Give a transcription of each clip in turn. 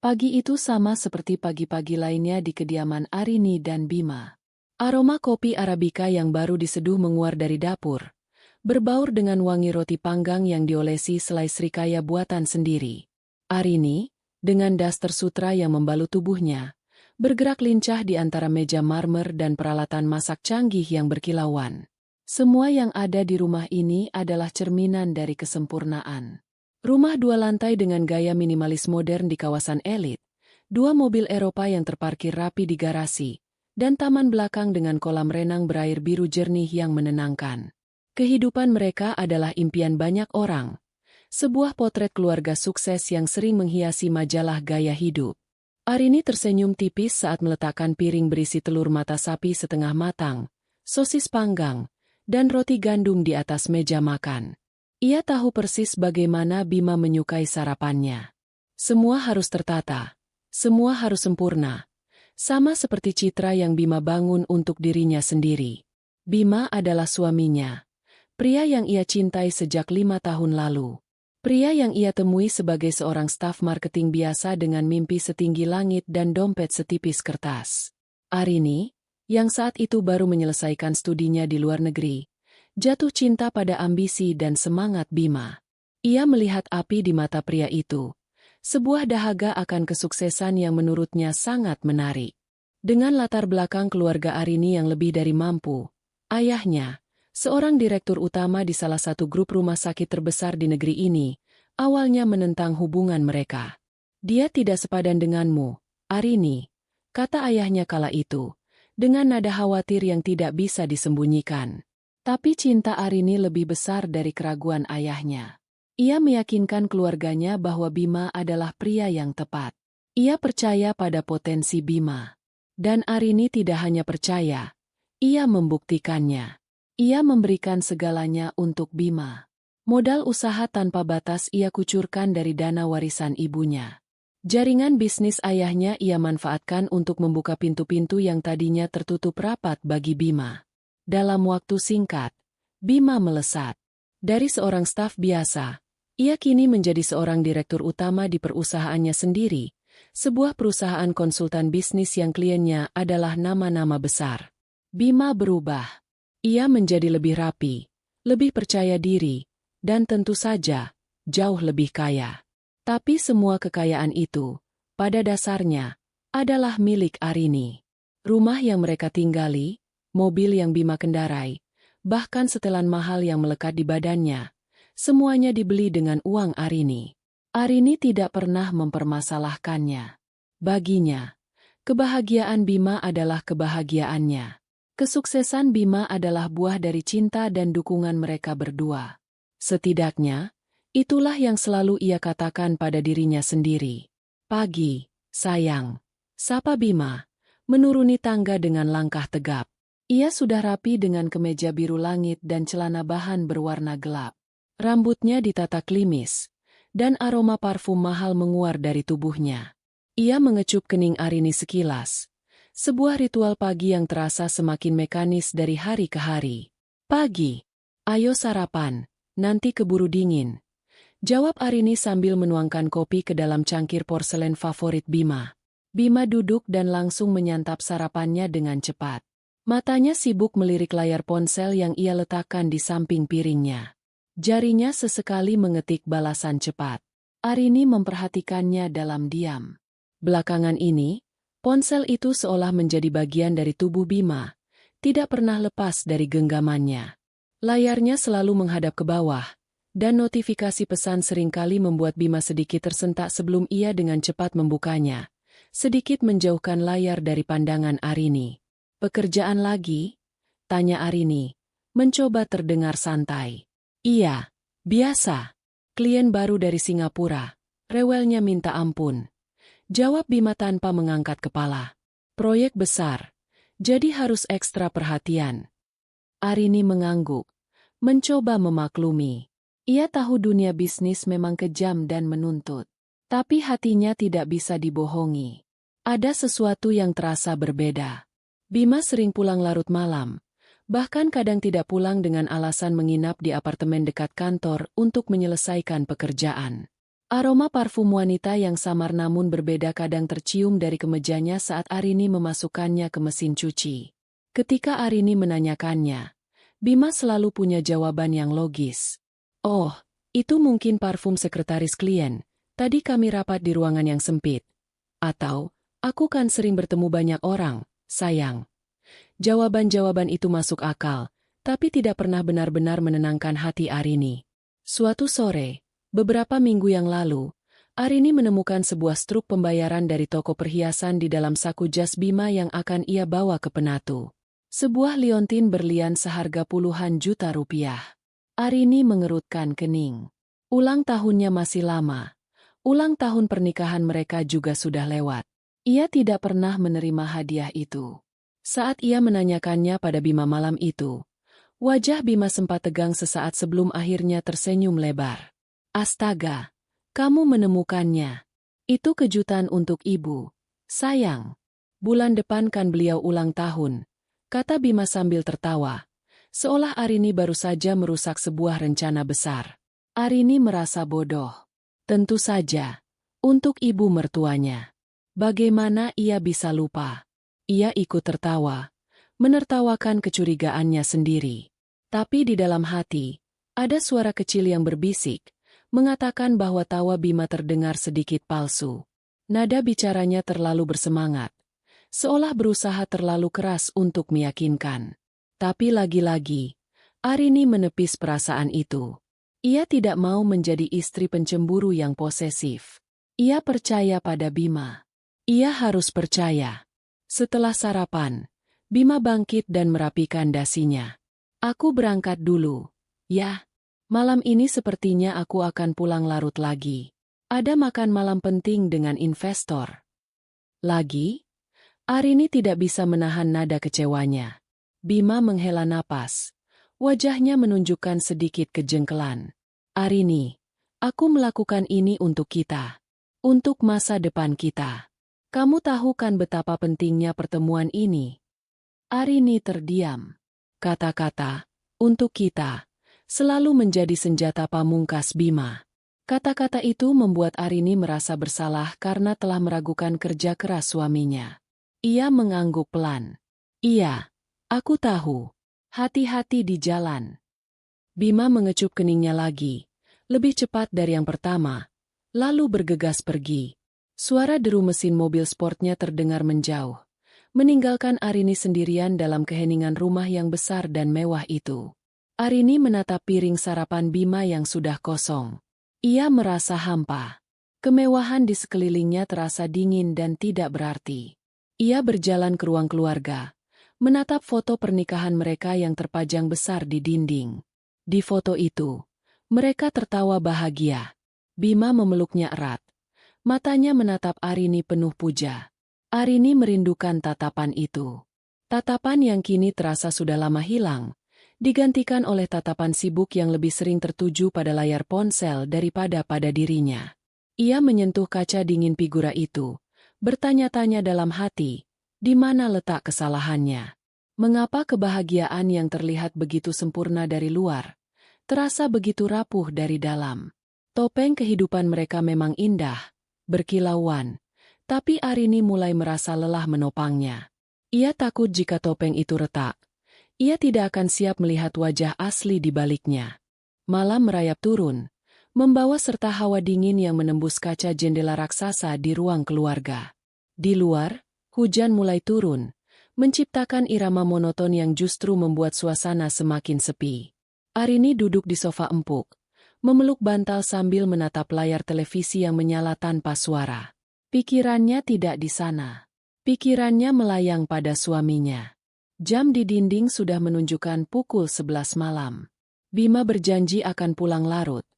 Pagi itu sama seperti pagi-pagi lainnya di kediaman Arini dan Bima. Aroma kopi Arabica yang baru diseduh menguar dari dapur, berbaur dengan wangi roti panggang yang diolesi selai srikaya buatan sendiri. Arini, dengan daster sutra yang membalut tubuhnya, bergerak lincah di antara meja marmer dan peralatan masak canggih yang berkilauan. Semua yang ada di rumah ini adalah cerminan dari kesempurnaan. Rumah dua lantai dengan gaya minimalis modern di kawasan elit, dua mobil Eropa yang terparkir rapi di garasi, dan taman belakang dengan kolam renang berair biru jernih yang menenangkan. Kehidupan mereka adalah impian banyak orang, sebuah potret keluarga sukses yang sering menghiasi majalah gaya hidup. Arini tersenyum tipis saat meletakkan piring berisi telur mata sapi setengah matang, sosis panggang, dan roti gandum di atas meja makan. Ia tahu persis bagaimana Bima menyukai sarapannya. Semua harus tertata, semua harus sempurna, sama seperti citra yang Bima bangun untuk dirinya sendiri. Bima adalah suaminya, pria yang ia cintai sejak 5 tahun lalu. Pria yang ia temui sebagai seorang staf marketing biasa dengan mimpi setinggi langit dan dompet setipis kertas. Arini, yang saat itu baru menyelesaikan studinya di luar negeri, jatuh cinta pada ambisi dan semangat Bima. Ia melihat api di mata pria itu, sebuah dahaga akan kesuksesan yang menurutnya sangat menarik. Dengan latar belakang keluarga Arini yang lebih dari mampu, ayahnya, seorang direktur utama di salah satu grup rumah sakit terbesar di negeri ini, awalnya menentang hubungan mereka. Dia tidak sepadan denganmu, Arini, kata ayahnya kala itu, dengan nada khawatir yang tidak bisa disembunyikan. Tapi cinta Arini lebih besar dari keraguan ayahnya. Ia meyakinkan keluarganya bahwa Bima adalah pria yang tepat. Ia percaya pada potensi Bima. Dan Arini tidak hanya percaya, ia membuktikannya. Ia memberikan segalanya untuk Bima. Modal usaha tanpa batas ia kucurkan dari dana warisan ibunya. Jaringan bisnis ayahnya ia manfaatkan untuk membuka pintu-pintu yang tadinya tertutup rapat bagi Bima. Dalam waktu singkat, Bima melesat. Dari seorang staf biasa, ia kini menjadi seorang direktur utama di perusahaannya sendiri, sebuah perusahaan konsultan bisnis yang kliennya adalah nama-nama besar. Bima berubah. Ia menjadi lebih rapi, lebih percaya diri, dan tentu saja, jauh lebih kaya. Tapi semua kekayaan itu, pada dasarnya, adalah milik Arini. Rumah yang mereka tinggali, mobil yang Bima kendarai, bahkan setelan mahal yang melekat di badannya, semuanya dibeli dengan uang Arini. Arini tidak pernah mempermasalahkannya. Baginya, kebahagiaan Bima adalah kebahagiaannya. Kesuksesan Bima adalah buah dari cinta dan dukungan mereka berdua. Setidaknya, itulah yang selalu ia katakan pada dirinya sendiri. Pagi, sayang, sapa Bima, menuruni tangga dengan langkah tegap. Ia sudah rapi dengan kemeja biru langit dan celana bahan berwarna gelap. Rambutnya ditata klimis, dan aroma parfum mahal menguar dari tubuhnya. Ia mengecup kening Arini sekilas. Sebuah ritual pagi yang terasa semakin mekanis dari hari ke hari. Pagi, ayo sarapan, nanti keburu dingin. Jawab Arini sambil menuangkan kopi ke dalam cangkir porselen favorit Bima. Bima duduk dan langsung menyantap sarapannya dengan cepat. Matanya sibuk melirik layar ponsel yang ia letakkan di samping piringnya. Jarinya sesekali mengetik balasan cepat. Arini memperhatikannya dalam diam. Belakangan ini, ponsel itu seolah menjadi bagian dari tubuh Bima, tidak pernah lepas dari genggamannya. Layarnya selalu menghadap ke bawah, dan notifikasi pesan seringkali membuat Bima sedikit tersentak sebelum ia dengan cepat membukanya, sedikit menjauhkan layar dari pandangan Arini. Pekerjaan lagi? Tanya Arini, mencoba terdengar santai. Iya, biasa. Klien baru dari Singapura. Rewelnya minta ampun. Jawab Bima tanpa mengangkat kepala. Proyek besar, jadi harus ekstra perhatian. Arini mengangguk, mencoba memaklumi. Ia tahu dunia bisnis memang kejam dan menuntut. Tapi hatinya tidak bisa dibohongi. Ada sesuatu yang terasa berbeda. Bima sering pulang larut malam, bahkan kadang tidak pulang dengan alasan menginap di apartemen dekat kantor untuk menyelesaikan pekerjaan. Aroma parfum wanita yang samar namun berbeda kadang tercium dari kemejanya saat Arini memasukkannya ke mesin cuci. Ketika Arini menanyakannya, Bima selalu punya jawaban yang logis. Oh, itu mungkin parfum sekretaris klien. Tadi kami rapat di ruangan yang sempit. Atau, aku kan sering bertemu banyak orang, sayang. Jawaban-jawaban itu masuk akal, tapi tidak pernah benar-benar menenangkan hati Arini. Suatu sore, beberapa minggu yang lalu, Arini menemukan sebuah struk pembayaran dari toko perhiasan di dalam saku jas Bima yang akan ia bawa ke Penatu. Sebuah liontin berlian seharga puluhan juta rupiah. Arini mengerutkan kening. Ulang tahunnya masih lama. Ulang tahun pernikahan mereka juga sudah lewat. Ia tidak pernah menerima hadiah itu. Saat ia menanyakannya pada Bima malam itu, wajah Bima sempat tegang sesaat sebelum akhirnya tersenyum lebar. Astaga, kamu menemukannya. Itu kejutan untuk ibu. Sayang, bulan depan kan beliau ulang tahun, kata Bima sambil tertawa, seolah Arini baru saja merusak sebuah rencana besar. Arini merasa bodoh. Tentu saja, untuk ibu mertuanya. Bagaimana ia bisa lupa? Ia ikut tertawa, menertawakan kecurigaannya sendiri. Tapi di dalam hati, ada suara kecil yang berbisik, mengatakan bahwa tawa Bima terdengar sedikit palsu. Nada bicaranya terlalu bersemangat, seolah berusaha terlalu keras untuk meyakinkan. Tapi lagi-lagi, Arini menepis perasaan itu. Ia tidak mau menjadi istri pencemburu yang posesif. Ia percaya pada Bima. Ia harus percaya. Setelah sarapan, Bima bangkit dan merapikan dasinya. Aku berangkat dulu. Ya, malam ini sepertinya aku akan pulang larut lagi. Ada makan malam penting dengan investor. Lagi? Arini tidak bisa menahan nada kecewanya. Bima menghela napas. Wajahnya menunjukkan sedikit kejengkelan. Arini, aku melakukan ini untuk kita. Untuk masa depan kita. Kamu tahu kan betapa pentingnya pertemuan ini? Arini terdiam. Kata-kata, untuk kita, selalu menjadi senjata pamungkas Bima. Kata-kata itu membuat Arini merasa bersalah karena telah meragukan kerja keras suaminya. Ia mengangguk pelan. Iya, aku tahu. Hati-hati di jalan. Bima mengecup keningnya lagi, lebih cepat dari yang pertama, lalu bergegas pergi. Suara deru mesin mobil sportnya terdengar menjauh, meninggalkan Arini sendirian dalam keheningan rumah yang besar dan mewah itu. Arini menatap piring sarapan Bima yang sudah kosong. Ia merasa hampa. Kemewahan di sekelilingnya terasa dingin dan tidak berarti. Ia berjalan ke ruang keluarga, menatap foto pernikahan mereka yang terpajang besar di dinding. Di foto itu, mereka tertawa bahagia. Bima memeluknya erat. Matanya menatap Arini penuh puja. Arini merindukan tatapan itu. Tatapan yang kini terasa sudah lama hilang, digantikan oleh tatapan sibuk yang lebih sering tertuju pada layar ponsel daripada pada dirinya. Ia menyentuh kaca dingin figura itu, bertanya-tanya dalam hati, di mana letak kesalahannya? Mengapa kebahagiaan yang terlihat begitu sempurna dari luar, terasa begitu rapuh dari dalam? Topeng kehidupan mereka memang indah, berkilauan, tapi Arini mulai merasa lelah menopangnya. Ia takut jika topeng itu retak, ia tidak akan siap melihat wajah asli di baliknya. Malam merayap turun, membawa serta hawa dingin yang menembus kaca jendela raksasa di ruang keluarga. Di luar, hujan mulai turun, menciptakan irama monoton yang justru membuat suasana semakin sepi. Arini duduk di sofa empuk, memeluk bantal sambil menatap layar televisi yang menyala tanpa suara. Pikirannya tidak di sana. Pikirannya melayang pada suaminya. Jam di dinding sudah menunjukkan pukul 11 malam. Bima berjanji akan pulang larut.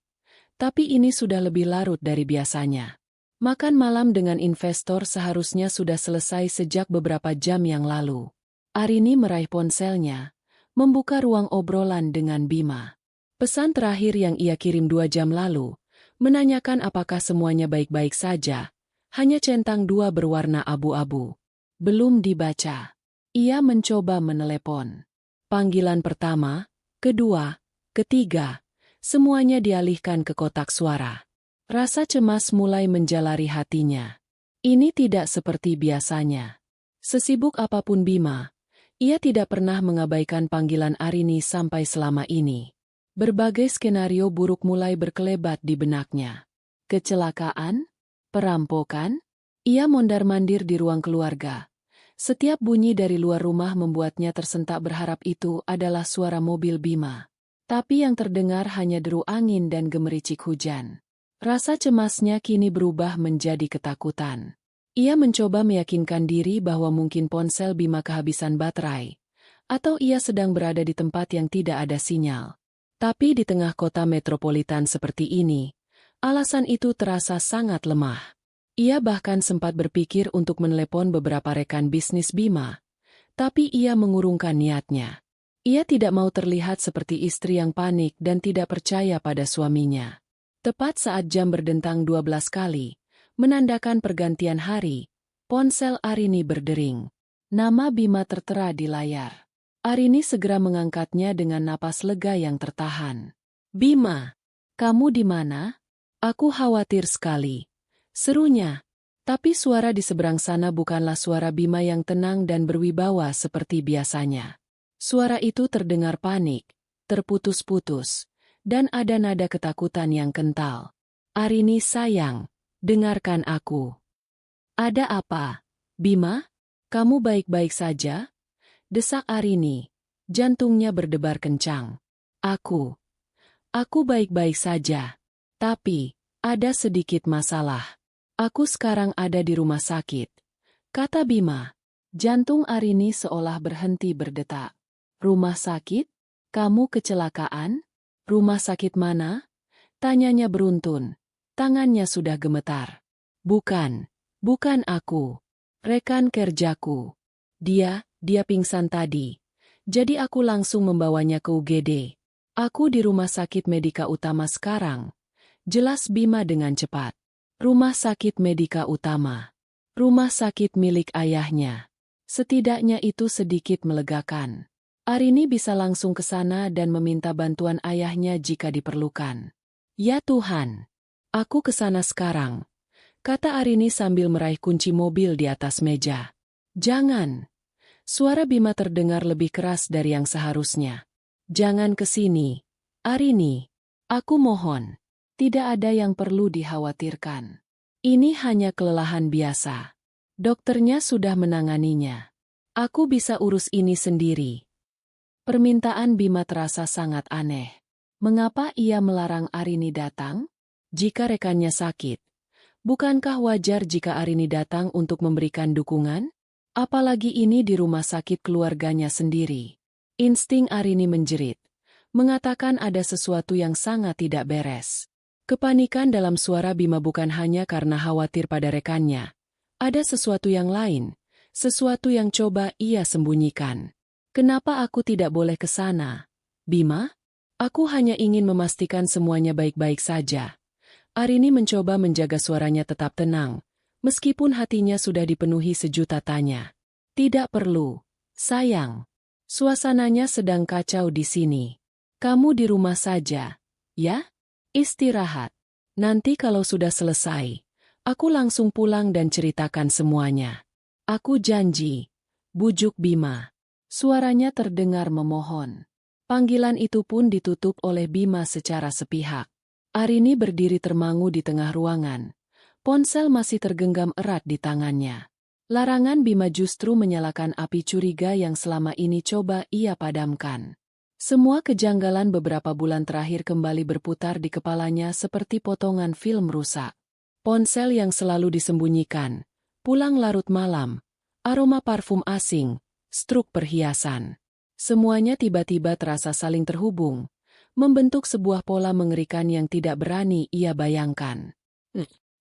Tapi ini sudah lebih larut dari biasanya. Makan malam dengan investor seharusnya sudah selesai sejak beberapa jam yang lalu. Arini meraih ponselnya, membuka ruang obrolan dengan Bima. Pesan terakhir yang ia kirim 2 jam lalu, menanyakan apakah semuanya baik-baik saja, hanya centang 2 berwarna abu-abu. Belum dibaca. Ia mencoba menelepon. Panggilan pertama, kedua, ketiga, semuanya dialihkan ke kotak suara. Rasa cemas mulai menjalari hatinya. Ini tidak seperti biasanya. Sesibuk apapun Bima, ia tidak pernah mengabaikan panggilan Arini sampai selama ini. Berbagai skenario buruk mulai berkelebat di benaknya. Kecelakaan? Perampokan? Ia mondar-mandir di ruang keluarga. Setiap bunyi dari luar rumah membuatnya tersentak berharap itu adalah suara mobil Bima. Tapi yang terdengar hanya deru angin dan gemericik hujan. Rasa cemasnya kini berubah menjadi ketakutan. Ia mencoba meyakinkan diri bahwa mungkin ponsel Bima kehabisan baterai, atau ia sedang berada di tempat yang tidak ada sinyal. Tapi di tengah kota metropolitan seperti ini, alasan itu terasa sangat lemah. Ia bahkan sempat berpikir untuk menelepon beberapa rekan bisnis Bima, tapi ia mengurungkan niatnya. Ia tidak mau terlihat seperti istri yang panik dan tidak percaya pada suaminya. Tepat saat jam berdentang 12 kali, menandakan pergantian hari, ponsel Arini berdering. Nama Bima tertera di layar. Arini segera mengangkatnya dengan napas lega yang tertahan. "Bima, kamu di mana? Aku khawatir sekali," serunya. Tapi suara di seberang sana bukanlah suara Bima yang tenang dan berwibawa seperti biasanya. Suara itu terdengar panik, terputus-putus, dan ada nada ketakutan yang kental. "Arini sayang, dengarkan aku." "Ada apa? Bima? Kamu baik-baik saja?" desak Arini. Jantungnya berdebar kencang. Aku baik-baik saja. Tapi, ada sedikit masalah. Aku sekarang ada di rumah sakit," kata Bima. Jantung Arini seolah berhenti berdetak. "Rumah sakit? Kamu kecelakaan? Rumah sakit mana?" tanyanya beruntun. Tangannya sudah gemetar. Bukan aku. Rekan kerjaku. Dia pingsan tadi. Jadi aku langsung membawanya ke UGD. Aku di rumah sakit Medika Utama sekarang," jelas Bima dengan cepat. Rumah sakit Medika Utama. Rumah sakit milik ayahnya. Setidaknya itu sedikit melegakan. Arini bisa langsung ke sana dan meminta bantuan ayahnya jika diperlukan. "Ya Tuhan, aku ke sana sekarang," kata Arini sambil meraih kunci mobil di atas meja. "Jangan." Suara Bima terdengar lebih keras dari yang seharusnya. "Jangan ke sini, Arini. Aku mohon. Tidak ada yang perlu dikhawatirkan. Ini hanya kelelahan biasa. Dokternya sudah menanganinya. Aku bisa urus ini sendiri." Permintaan Bima terasa sangat aneh. Mengapa ia melarang Arini datang? Jika rekannya sakit, bukankah wajar jika Arini datang untuk memberikan dukungan? Apalagi ini di rumah sakit keluarganya sendiri. Insting Arini menjerit, mengatakan ada sesuatu yang sangat tidak beres. Kepanikan dalam suara Bima bukan hanya karena khawatir pada rekannya. Ada sesuatu yang lain, sesuatu yang coba ia sembunyikan. "Kenapa aku tidak boleh ke sana, Bima? Aku hanya ingin memastikan semuanya baik-baik saja." Arini mencoba menjaga suaranya tetap tenang, meskipun hatinya sudah dipenuhi sejuta tanya. "Tidak perlu, sayang. Suasananya sedang kacau di sini. Kamu di rumah saja, ya? Istirahat. Nanti kalau sudah selesai, aku langsung pulang dan ceritakan semuanya. Aku janji," bujuk Bima. Suaranya terdengar memohon. Panggilan itu pun ditutup oleh Bima secara sepihak. Arini berdiri termangu di tengah ruangan. Ponsel masih tergenggam erat di tangannya. Larangan Bima justru menyalakan api curiga yang selama ini coba ia padamkan. Semua kejanggalan beberapa bulan terakhir kembali berputar di kepalanya seperti potongan film rusak. Ponsel yang selalu disembunyikan, pulang larut malam, aroma parfum asing, struk perhiasan. Semuanya tiba-tiba terasa saling terhubung, membentuk sebuah pola mengerikan yang tidak berani ia bayangkan.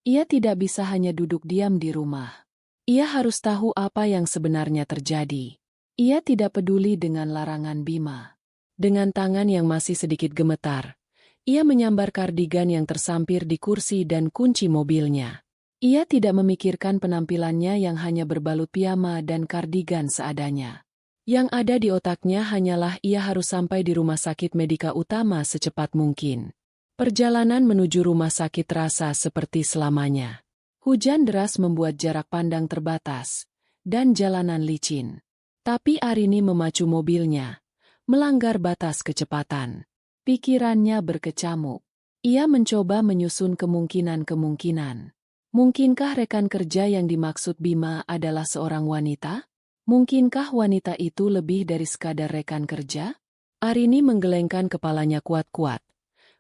Ia tidak bisa hanya duduk diam di rumah. Ia harus tahu apa yang sebenarnya terjadi. Ia tidak peduli dengan larangan Bima. Dengan tangan yang masih sedikit gemetar, ia menyambar kardigan yang tersampir di kursi dan kunci mobilnya. Ia tidak memikirkan penampilannya yang hanya berbalut piyama dan kardigan seadanya. Yang ada di otaknya hanyalah ia harus sampai di rumah sakit Medika Utama secepat mungkin. Perjalanan menuju rumah sakit terasa seperti selamanya. Hujan deras membuat jarak pandang terbatas, dan jalanan licin. Tapi Arini memacu mobilnya, melanggar batas kecepatan. Pikirannya berkecamuk. Ia mencoba menyusun kemungkinan-kemungkinan. Mungkinkah rekan kerja yang dimaksud Bima adalah seorang wanita? Mungkinkah wanita itu lebih dari sekadar rekan kerja? Arini menggelengkan kepalanya kuat-kuat,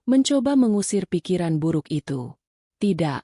mencoba mengusir pikiran buruk itu. Tidak,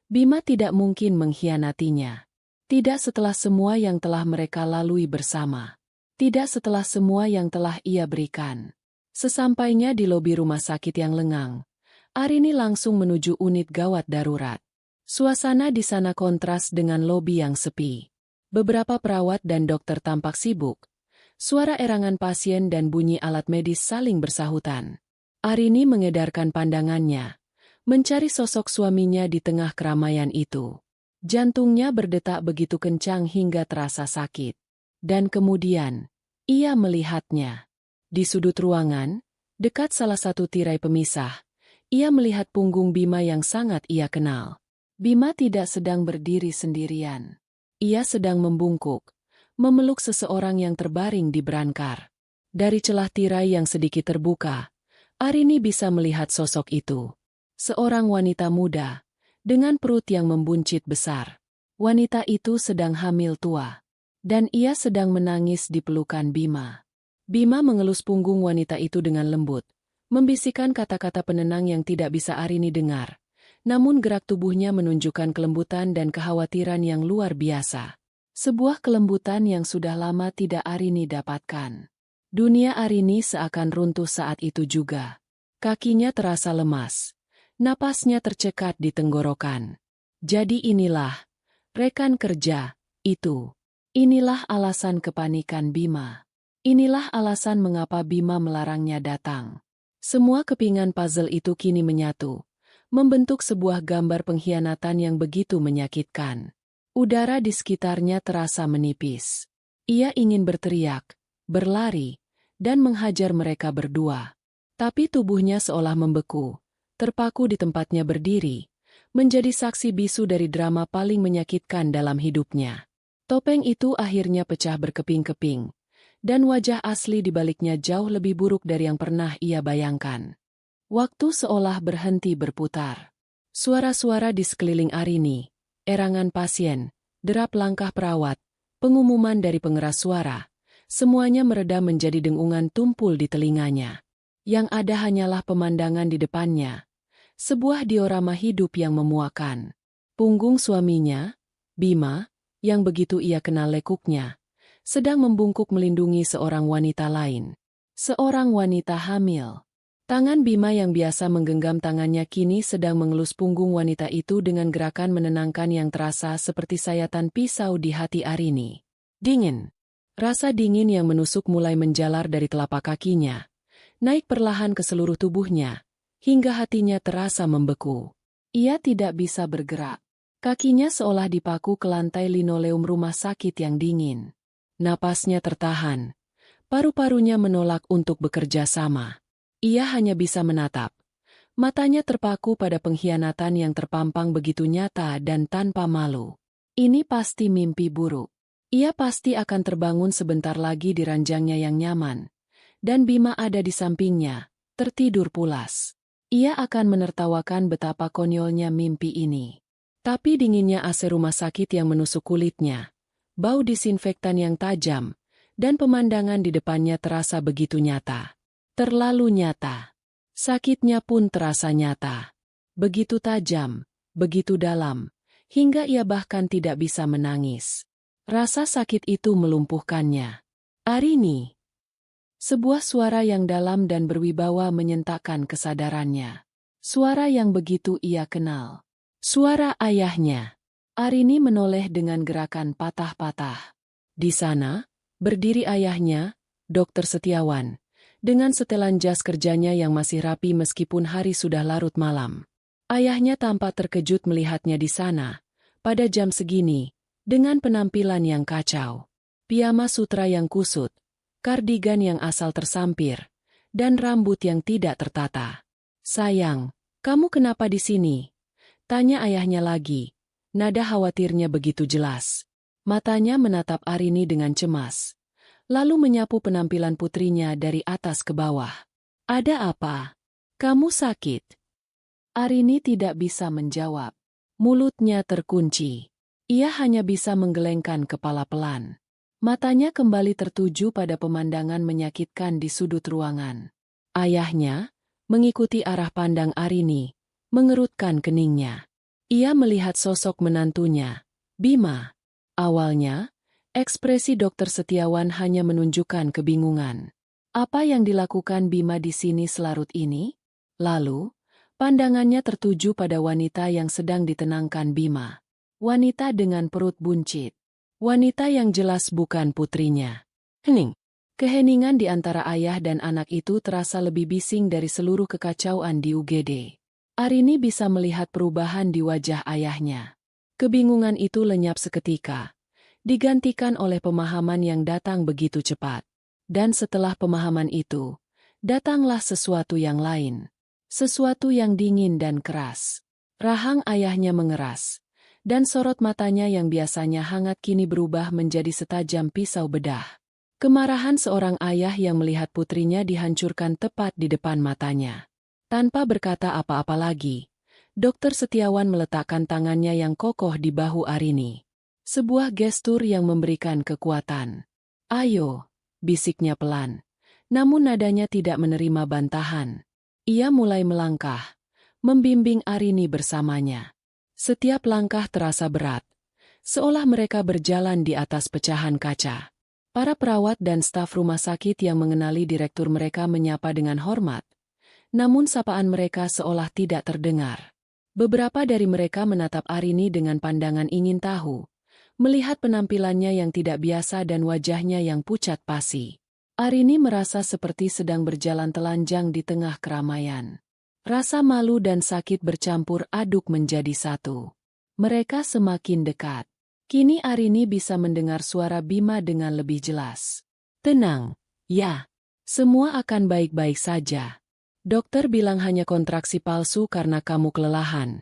Bima tidak mungkin mengkhianatinya. Tidak setelah semua yang telah mereka lalui bersama. Tidak setelah semua yang telah ia berikan. Sesampainya di lobi rumah sakit yang lengang, Arini langsung menuju unit gawat darurat. Suasana di sana kontras dengan lobi yang sepi. Beberapa perawat dan dokter tampak sibuk. Suara erangan pasien dan bunyi alat medis saling bersahutan. Arini mengedarkan pandangannya, mencari sosok suaminya di tengah keramaian itu. Jantungnya berdetak begitu kencang hingga terasa sakit. Dan kemudian, ia melihatnya. Di sudut ruangan, dekat salah satu tirai pemisah, ia melihat punggung Bima yang sangat ia kenal. Bima tidak sedang berdiri sendirian. Ia sedang membungkuk, memeluk seseorang yang terbaring di brankar. Dari celah tirai yang sedikit terbuka, Arini bisa melihat sosok itu. Seorang wanita muda, dengan perut yang membuncit besar. Wanita itu sedang hamil tua. Dan ia sedang menangis di pelukan Bima. Bima mengelus punggung wanita itu dengan lembut, membisikkan kata-kata penenang yang tidak bisa Arini dengar. Namun gerak tubuhnya menunjukkan kelembutan dan kekhawatiran yang luar biasa. Sebuah kelembutan yang sudah lama tidak Arini dapatkan. Dunia Arini seakan runtuh saat itu juga. Kakinya terasa lemas. Napasnya tercekat di tenggorokan. Jadi inilah rekan kerja itu. Inilah alasan kepanikan Bima. Inilah alasan mengapa Bima melarangnya datang. Semua kepingan puzzle itu kini menyatu, membentuk sebuah gambar pengkhianatan yang begitu menyakitkan. Udara di sekitarnya terasa menipis. Ia ingin berteriak, berlari, dan menghajar mereka berdua. Tapi tubuhnya seolah membeku, terpaku di tempatnya berdiri, menjadi saksi bisu dari drama paling menyakitkan dalam hidupnya. Topeng itu akhirnya pecah berkeping-keping, dan wajah asli di baliknya jauh lebih buruk dari yang pernah ia bayangkan. Waktu seolah berhenti berputar. Suara-suara di sekeliling Arini, erangan pasien, derap langkah perawat, pengumuman dari pengeras suara, semuanya mereda menjadi dengungan tumpul di telinganya. Yang ada hanyalah pemandangan di depannya, sebuah diorama hidup yang memuakan. Punggung suaminya, Bima, yang begitu ia kenal lekuknya, sedang membungkuk melindungi seorang wanita lain. Seorang wanita hamil. Tangan Bima yang biasa menggenggam tangannya kini sedang mengelus punggung wanita itu dengan gerakan menenangkan yang terasa seperti sayatan pisau di hati Arini. Dingin. Rasa dingin yang menusuk mulai menjalar dari telapak kakinya, naik perlahan ke seluruh tubuhnya, hingga hatinya terasa membeku. Ia tidak bisa bergerak. Kakinya seolah dipaku ke lantai linoleum rumah sakit yang dingin. Napasnya tertahan. Paru-parunya menolak untuk bekerja sama. Ia hanya bisa menatap. Matanya terpaku pada pengkhianatan yang terpampang begitu nyata dan tanpa malu. Ini pasti mimpi buruk. Ia pasti akan terbangun sebentar lagi di ranjangnya yang nyaman. Dan Bima ada di sampingnya, tertidur pulas. Ia akan menertawakan betapa konyolnya mimpi ini. Tapi dinginnya AC rumah sakit yang menusuk kulitnya, bau disinfektan yang tajam, dan pemandangan di depannya terasa begitu nyata. Terlalu nyata. Sakitnya pun terasa nyata. Begitu tajam, begitu dalam, hingga ia bahkan tidak bisa menangis. Rasa sakit itu melumpuhkannya. Arini. Sebuah suara yang dalam dan berwibawa menyentakkan kesadarannya. Suara yang begitu ia kenal. Suara ayahnya. Arini menoleh dengan gerakan patah-patah. Di sana, berdiri ayahnya, Dokter Setiawan, dengan setelan jas kerjanya yang masih rapi meskipun hari sudah larut malam. Ayahnya tampak terkejut melihatnya di sana, pada jam segini, dengan penampilan yang kacau. Piyama sutra yang kusut, kardigan yang asal tersampir, dan rambut yang tidak tertata. Sayang, kamu kenapa di sini? Tanya ayahnya lagi. Nada khawatirnya begitu jelas. Matanya menatap Arini dengan cemas. Lalu menyapu penampilan putrinya dari atas ke bawah. Ada apa? Kamu sakit? Arini tidak bisa menjawab. Mulutnya terkunci. Ia hanya bisa menggelengkan kepala pelan. Matanya kembali tertuju pada pemandangan menyakitkan di sudut ruangan. Ayahnya mengikuti arah pandang Arini, mengerutkan keningnya. Ia melihat sosok menantunya, Bima. Awalnya, ekspresi Dokter Setiawan hanya menunjukkan kebingungan. Apa yang dilakukan Bima di sini selarut ini? Lalu, pandangannya tertuju pada wanita yang sedang ditenangkan Bima. Wanita dengan perut buncit. Wanita yang jelas bukan putrinya. Hening. Keheningan di antara ayah dan anak itu terasa lebih bising dari seluruh kekacauan di UGD. Arini bisa melihat perubahan di wajah ayahnya. Kebingungan itu lenyap seketika, digantikan oleh pemahaman yang datang begitu cepat. Dan setelah pemahaman itu, datanglah sesuatu yang lain. Sesuatu yang dingin dan keras. Rahang ayahnya mengeras, dan sorot matanya yang biasanya hangat kini berubah menjadi setajam pisau bedah. Kemarahan seorang ayah yang melihat putrinya dihancurkan tepat di depan matanya. Tanpa berkata apa-apa lagi, Dokter Setiawan meletakkan tangannya yang kokoh di bahu Arini. Sebuah gestur yang memberikan kekuatan. Ayo, bisiknya pelan. Namun nadanya tidak menerima bantahan. Ia mulai melangkah, membimbing Arini bersamanya. Setiap langkah terasa berat, seolah mereka berjalan di atas pecahan kaca. Para perawat dan staf rumah sakit yang mengenali direktur mereka menyapa dengan hormat. Namun sapaan mereka seolah tidak terdengar. Beberapa dari mereka menatap Arini dengan pandangan ingin tahu, melihat penampilannya yang tidak biasa dan wajahnya yang pucat pasi. Arini merasa seperti sedang berjalan telanjang di tengah keramaian. Rasa malu dan sakit bercampur aduk menjadi satu. Mereka semakin dekat. Kini Arini bisa mendengar suara Bima dengan lebih jelas. Tenang, ya. Semua akan baik-baik saja. Dokter bilang hanya kontraksi palsu karena kamu kelelahan.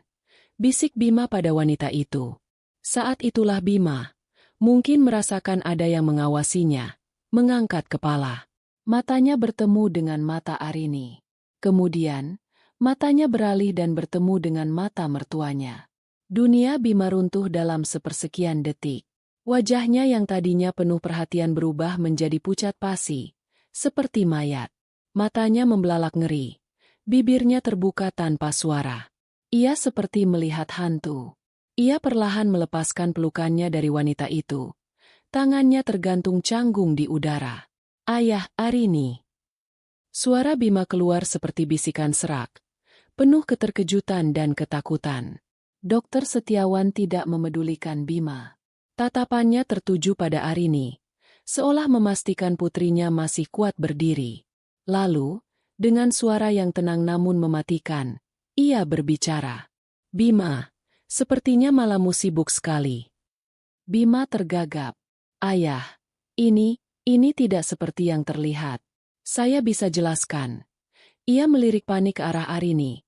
Bisik Bima pada wanita itu. Saat itulah Bima, mungkin merasakan ada yang mengawasinya, mengangkat kepala. Matanya bertemu dengan mata Arini. Kemudian, matanya beralih dan bertemu dengan mata mertuanya. Dunia Bima runtuh dalam sepersekian detik. Wajahnya yang tadinya penuh perhatian berubah menjadi pucat pasi, seperti mayat. Matanya membelalak ngeri. Bibirnya terbuka tanpa suara. Ia seperti melihat hantu. Ia perlahan melepaskan pelukannya dari wanita itu. Tangannya tergantung canggung di udara. Ayah, Arini. Suara Bima keluar seperti bisikan serak, penuh keterkejutan dan ketakutan. Dokter Setiawan tidak memedulikan Bima. Tatapannya tertuju pada Arini, seolah memastikan putrinya masih kuat berdiri. Lalu, dengan suara yang tenang namun mematikan, ia berbicara. Bima, sepertinya malammu sibuk sekali. Bima tergagap. Ayah, ini tidak seperti yang terlihat. Saya bisa jelaskan. Ia melirik panik ke arah Arini,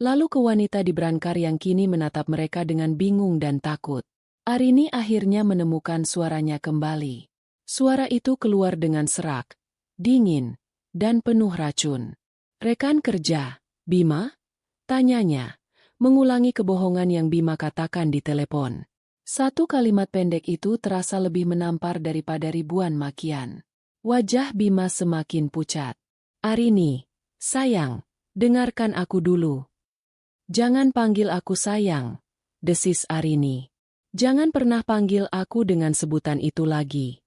lalu ke wanita di berangkar yang kini menatap mereka dengan bingung dan takut. Arini akhirnya menemukan suaranya kembali. Suara itu keluar dengan serak, dingin, dan penuh racun. Rekan kerja, Bima? Tanyanya, mengulangi kebohongan yang Bima katakan di telepon. Satu kalimat pendek itu terasa lebih menampar daripada ribuan makian. Wajah Bima semakin pucat. Arini, sayang, dengarkan aku dulu. Jangan panggil aku sayang, desis Arini. Jangan pernah panggil aku dengan sebutan itu lagi.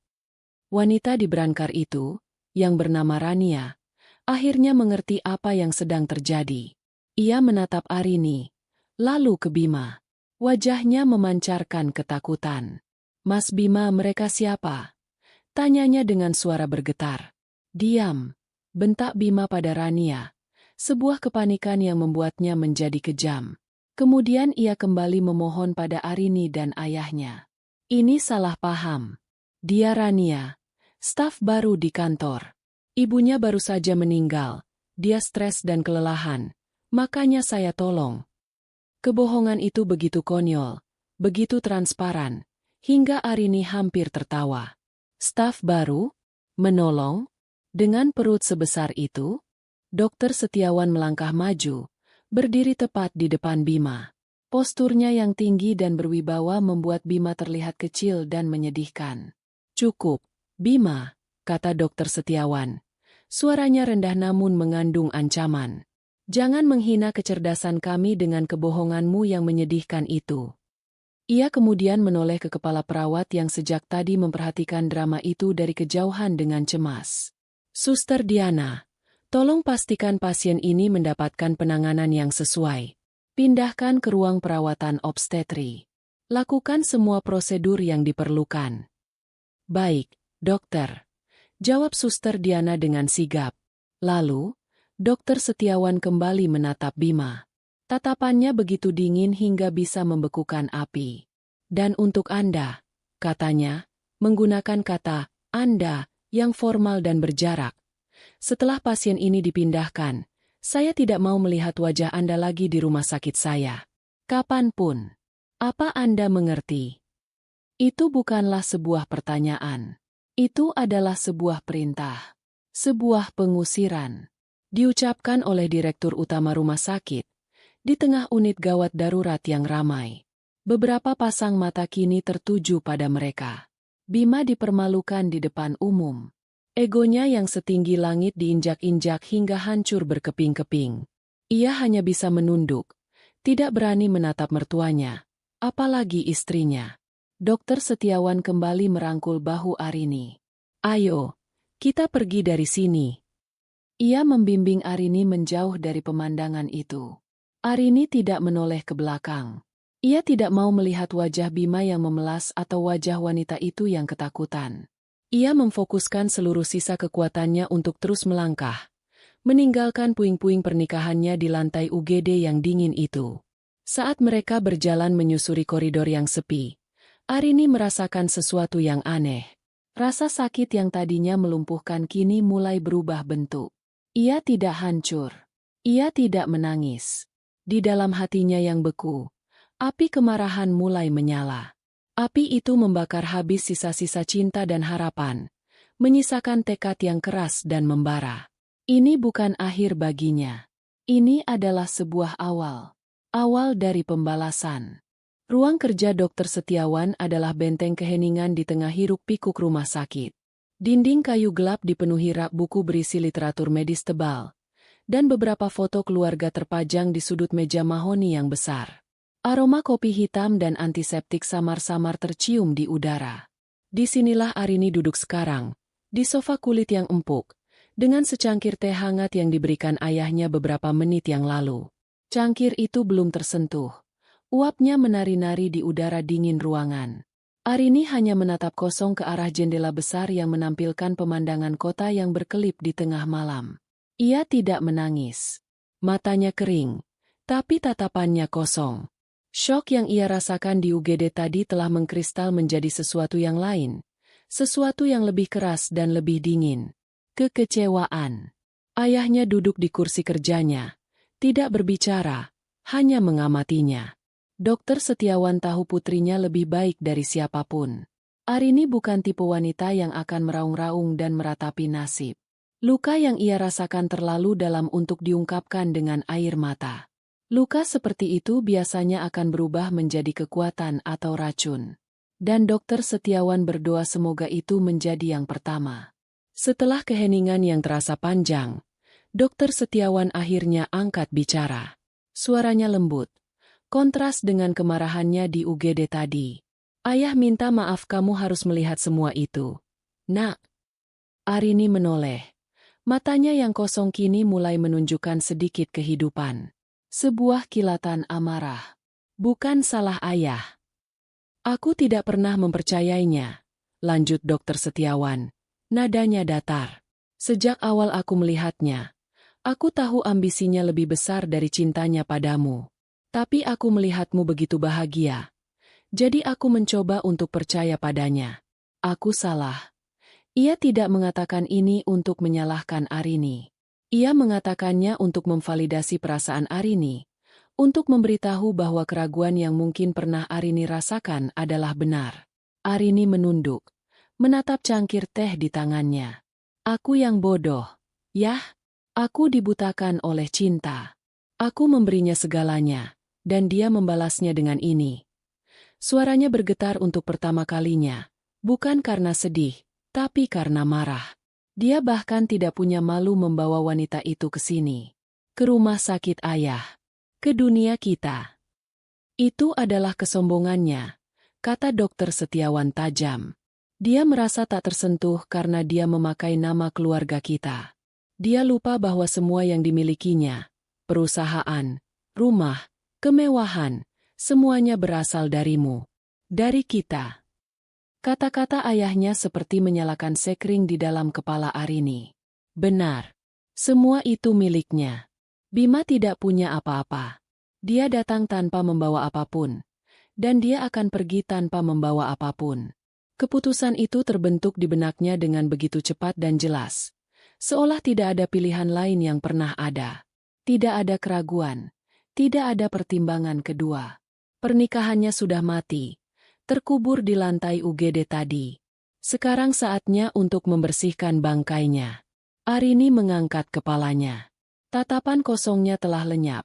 Wanita di berangkar itu, yang bernama Rania, akhirnya mengerti apa yang sedang terjadi. Ia menatap Arini, lalu ke Bima. Wajahnya memancarkan ketakutan. Mas Bima, mereka siapa? Tanyanya dengan suara bergetar. Diam, bentak Bima pada Rania. Sebuah kepanikan yang membuatnya menjadi kejam. Kemudian ia kembali memohon pada Arini dan ayahnya. Ini salah paham. Dia Rania, staf baru di kantor. Ibunya baru saja meninggal. Dia stres dan kelelahan. Makanya saya tolong. Kebohongan itu begitu konyol, begitu transparan, hingga Arini hampir tertawa. Staf baru? Menolong? Dengan perut sebesar itu? Dokter Setiawan melangkah maju, berdiri tepat di depan Bima. Posturnya yang tinggi dan berwibawa membuat Bima terlihat kecil dan menyedihkan. "Cukup, Bima," kata Dokter Setiawan. Suaranya rendah namun mengandung ancaman. "Jangan menghina kecerdasan kami dengan kebohonganmu yang menyedihkan itu." Ia kemudian menoleh ke kepala perawat yang sejak tadi memperhatikan drama itu dari kejauhan dengan cemas. "Suster Diana, tolong pastikan pasien ini mendapatkan penanganan yang sesuai. Pindahkan ke ruang perawatan obstetri. Lakukan semua prosedur yang diperlukan." "Baik, dokter," jawab Suster Diana dengan sigap. Lalu, Dokter Setiawan kembali menatap Bima. Tatapannya begitu dingin hingga bisa membekukan api. "Dan untuk Anda," katanya, menggunakan kata "Anda" yang formal dan berjarak. "Setelah pasien ini dipindahkan, saya tidak mau melihat wajah Anda lagi di rumah sakit saya. Kapanpun. Apa Anda mengerti?" Itu bukanlah sebuah pertanyaan. Itu adalah sebuah perintah. Sebuah pengusiran. Diucapkan oleh Direktur Utama Rumah Sakit, di tengah unit gawat darurat yang ramai. Beberapa pasang mata kini tertuju pada mereka. Bima dipermalukan di depan umum. Egonya yang setinggi langit diinjak-injak hingga hancur berkeping-keping. Ia hanya bisa menunduk, tidak berani menatap mertuanya, apalagi istrinya. Dokter Setiawan kembali merangkul bahu Arini. "Ayo, kita pergi dari sini." Ia membimbing Arini menjauh dari pemandangan itu. Arini tidak menoleh ke belakang. Ia tidak mau melihat wajah Bima yang memelas atau wajah wanita itu yang ketakutan. Ia memfokuskan seluruh sisa kekuatannya untuk terus melangkah, meninggalkan puing-puing pernikahannya di lantai UGD yang dingin itu. Saat mereka berjalan menyusuri koridor yang sepi, Arini merasakan sesuatu yang aneh. Rasa sakit yang tadinya melumpuhkan kini mulai berubah bentuk. Ia tidak hancur. Ia tidak menangis. Di dalam hatinya yang beku, api kemarahan mulai menyala. Api itu membakar habis sisa-sisa cinta dan harapan, menyisakan tekad yang keras dan membara. Ini bukan akhir baginya. Ini adalah sebuah awal. Awal dari pembalasan. Ruang kerja Dokter Setiawan adalah benteng keheningan di tengah hiruk-pikuk rumah sakit. Dinding kayu gelap dipenuhi rak buku berisi literatur medis tebal, dan beberapa foto keluarga terpajang di sudut meja mahoni yang besar. Aroma kopi hitam dan antiseptik samar-samar tercium di udara. Disinilah Arini duduk sekarang, di sofa kulit yang empuk, dengan secangkir teh hangat yang diberikan ayahnya beberapa menit yang lalu. Cangkir itu belum tersentuh. Uapnya menari-nari di udara dingin ruangan. Arini hanya menatap kosong ke arah jendela besar yang menampilkan pemandangan kota yang berkelip di tengah malam. Ia tidak menangis. Matanya kering, tapi tatapannya kosong. Syok yang ia rasakan di UGD tadi telah mengkristal menjadi sesuatu yang lain. Sesuatu yang lebih keras dan lebih dingin. Kekecewaan. Ayahnya duduk di kursi kerjanya. Tidak berbicara, hanya mengamatinya. Dokter Setiawan tahu putrinya lebih baik dari siapapun. Arini bukan tipe wanita yang akan meraung-raung dan meratapi nasib. Luka yang ia rasakan terlalu dalam untuk diungkapkan dengan air mata. Luka seperti itu biasanya akan berubah menjadi kekuatan atau racun. Dan Dokter Setiawan berdoa semoga itu menjadi yang pertama. Setelah keheningan yang terasa panjang, Dokter Setiawan akhirnya angkat bicara. Suaranya lembut, kontras dengan kemarahannya di UGD tadi. "Ayah minta maaf, kamu harus melihat semua itu, Nak." Arini menoleh. Matanya yang kosong kini mulai menunjukkan sedikit kehidupan. Sebuah kilatan amarah. "Bukan salah ayah. Aku tidak pernah mempercayainya," lanjut Dokter Setiawan. Nadanya datar. "Sejak awal aku melihatnya, aku tahu ambisinya lebih besar dari cintanya padamu. Tapi aku melihatmu begitu bahagia. Jadi aku mencoba untuk percaya padanya. Aku salah." Ia tidak mengatakan ini untuk menyalahkan Arini. Ia mengatakannya untuk memvalidasi perasaan Arini, untuk memberitahu bahwa keraguan yang mungkin pernah Arini rasakan adalah benar. Arini menunduk, menatap cangkir teh di tangannya. Aku yang bodoh. Yah, aku dibutakan oleh cinta. Aku memberinya segalanya, dan dia membalasnya dengan ini. Suaranya bergetar untuk pertama kalinya, bukan karena sedih, tapi karena marah. Dia bahkan tidak punya malu membawa wanita itu ke sini. Ke rumah sakit ayah. Ke dunia kita. Itu adalah kesombongannya, kata Dokter Setiawan tajam. Dia merasa tak tersentuh karena dia memakai nama keluarga kita. Dia lupa bahwa semua yang dimilikinya, perusahaan, rumah, kemewahan, semuanya berasal darimu. Dari kita. Kata-kata ayahnya seperti menyalakan sekring di dalam kepala Arini. Benar. Semua itu miliknya. Bima tidak punya apa-apa. Dia datang tanpa membawa apapun. Dan dia akan pergi tanpa membawa apapun. Keputusan itu terbentuk di benaknya dengan begitu cepat dan jelas. Seolah tidak ada pilihan lain yang pernah ada. Tidak ada keraguan. Tidak ada pertimbangan kedua. Pernikahannya sudah mati. Terkubur di lantai UGD tadi. Sekarang saatnya untuk membersihkan bangkainya. Arini mengangkat kepalanya. Tatapan kosongnya telah lenyap.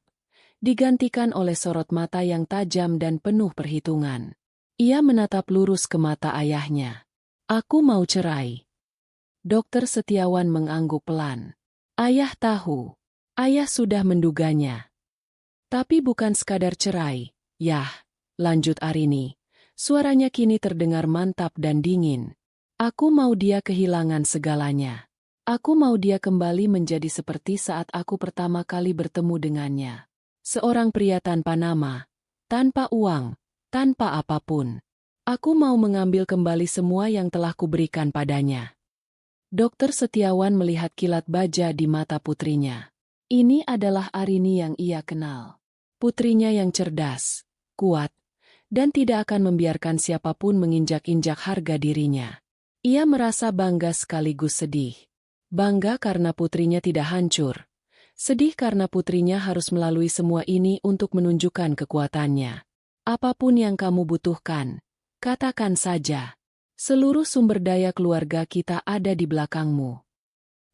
Digantikan oleh sorot mata yang tajam dan penuh perhitungan. Ia menatap lurus ke mata ayahnya. Aku mau cerai. Dokter Setiawan mengangguk pelan. Ayah tahu. Ayah sudah menduganya. Tapi bukan sekadar cerai. Yah, lanjut Arini. Suaranya kini terdengar mantap dan dingin. Aku mau dia kehilangan segalanya. Aku mau dia kembali menjadi seperti saat aku pertama kali bertemu dengannya. Seorang pria tanpa nama, tanpa uang, tanpa apapun. Aku mau mengambil kembali semua yang telah kuberikan padanya. Dokter Setiawan melihat kilat baja di mata putrinya. Ini adalah Arini yang ia kenal. Putrinya yang cerdas, kuat, dan tidak akan membiarkan siapapun menginjak-injak harga dirinya. Ia merasa bangga sekaligus sedih. Bangga karena putrinya tidak hancur. Sedih karena putrinya harus melalui semua ini untuk menunjukkan kekuatannya. Apapun yang kamu butuhkan, katakan saja. Seluruh sumber daya keluarga kita ada di belakangmu.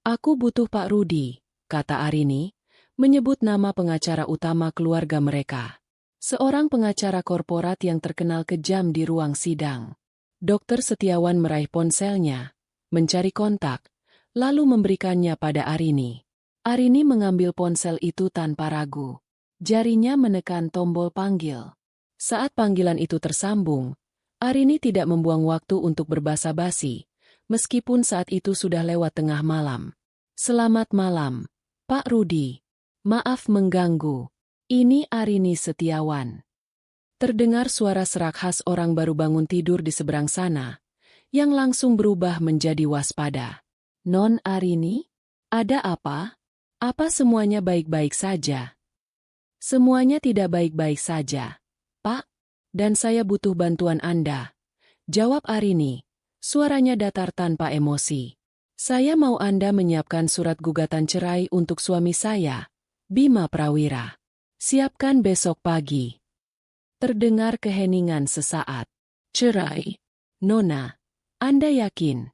Aku butuh Pak Rudi, kata Arini, menyebut nama pengacara utama keluarga mereka. Seorang pengacara korporat yang terkenal kejam di ruang sidang. Dokter Setiawan meraih ponselnya, mencari kontak, lalu memberikannya pada Arini. Arini mengambil ponsel itu tanpa ragu. Jarinya menekan tombol panggil. Saat panggilan itu tersambung, Arini tidak membuang waktu untuk berbasa-basi, meskipun saat itu sudah lewat tengah malam. Selamat malam, Pak Rudi. Maaf mengganggu. Ini Arini Setiawan. Terdengar suara serak khas orang baru bangun tidur di seberang sana, yang langsung berubah menjadi waspada. Non Arini? Ada apa? Apa semuanya baik-baik saja? Semuanya tidak baik-baik saja, Pak. Dan saya butuh bantuan Anda. Jawab Arini, suaranya datar tanpa emosi. Saya mau Anda menyiapkan surat gugatan cerai untuk suami saya, Bima Prawira. Siapkan besok pagi. Terdengar keheningan sesaat. Cerai. Nona, Anda yakin?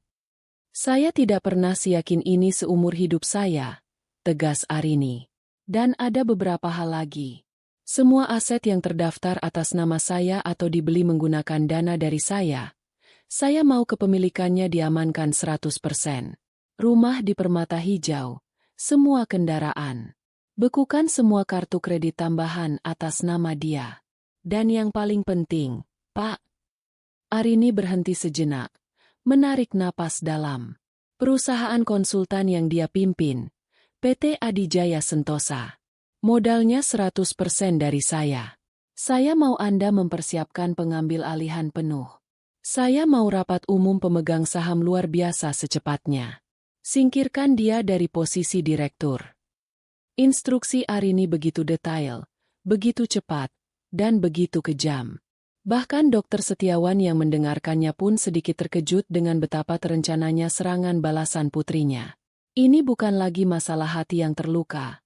Saya tidak pernah seyakin ini seumur hidup saya, tegas Arini. Dan ada beberapa hal lagi. Semua aset yang terdaftar atas nama saya atau dibeli menggunakan dana dari saya mau kepemilikannya diamankan 100%. Rumah di Permata Hijau, semua kendaraan. Bekukan semua kartu kredit tambahan atas nama dia. Dan yang paling penting, Pak. Arini berhenti sejenak, menarik napas dalam. Perusahaan konsultan yang dia pimpin, PT Adijaya Sentosa. Modalnya 100% dari saya. Saya mau Anda mempersiapkan pengambil alihan penuh. Saya mau rapat umum pemegang saham luar biasa secepatnya. Singkirkan dia dari posisi direktur. Instruksi Arini begitu detail, begitu cepat, dan begitu kejam. Bahkan Dokter Setiawan yang mendengarkannya pun sedikit terkejut dengan betapa terencananya serangan balasan putrinya. Ini bukan lagi masalah hati yang terluka.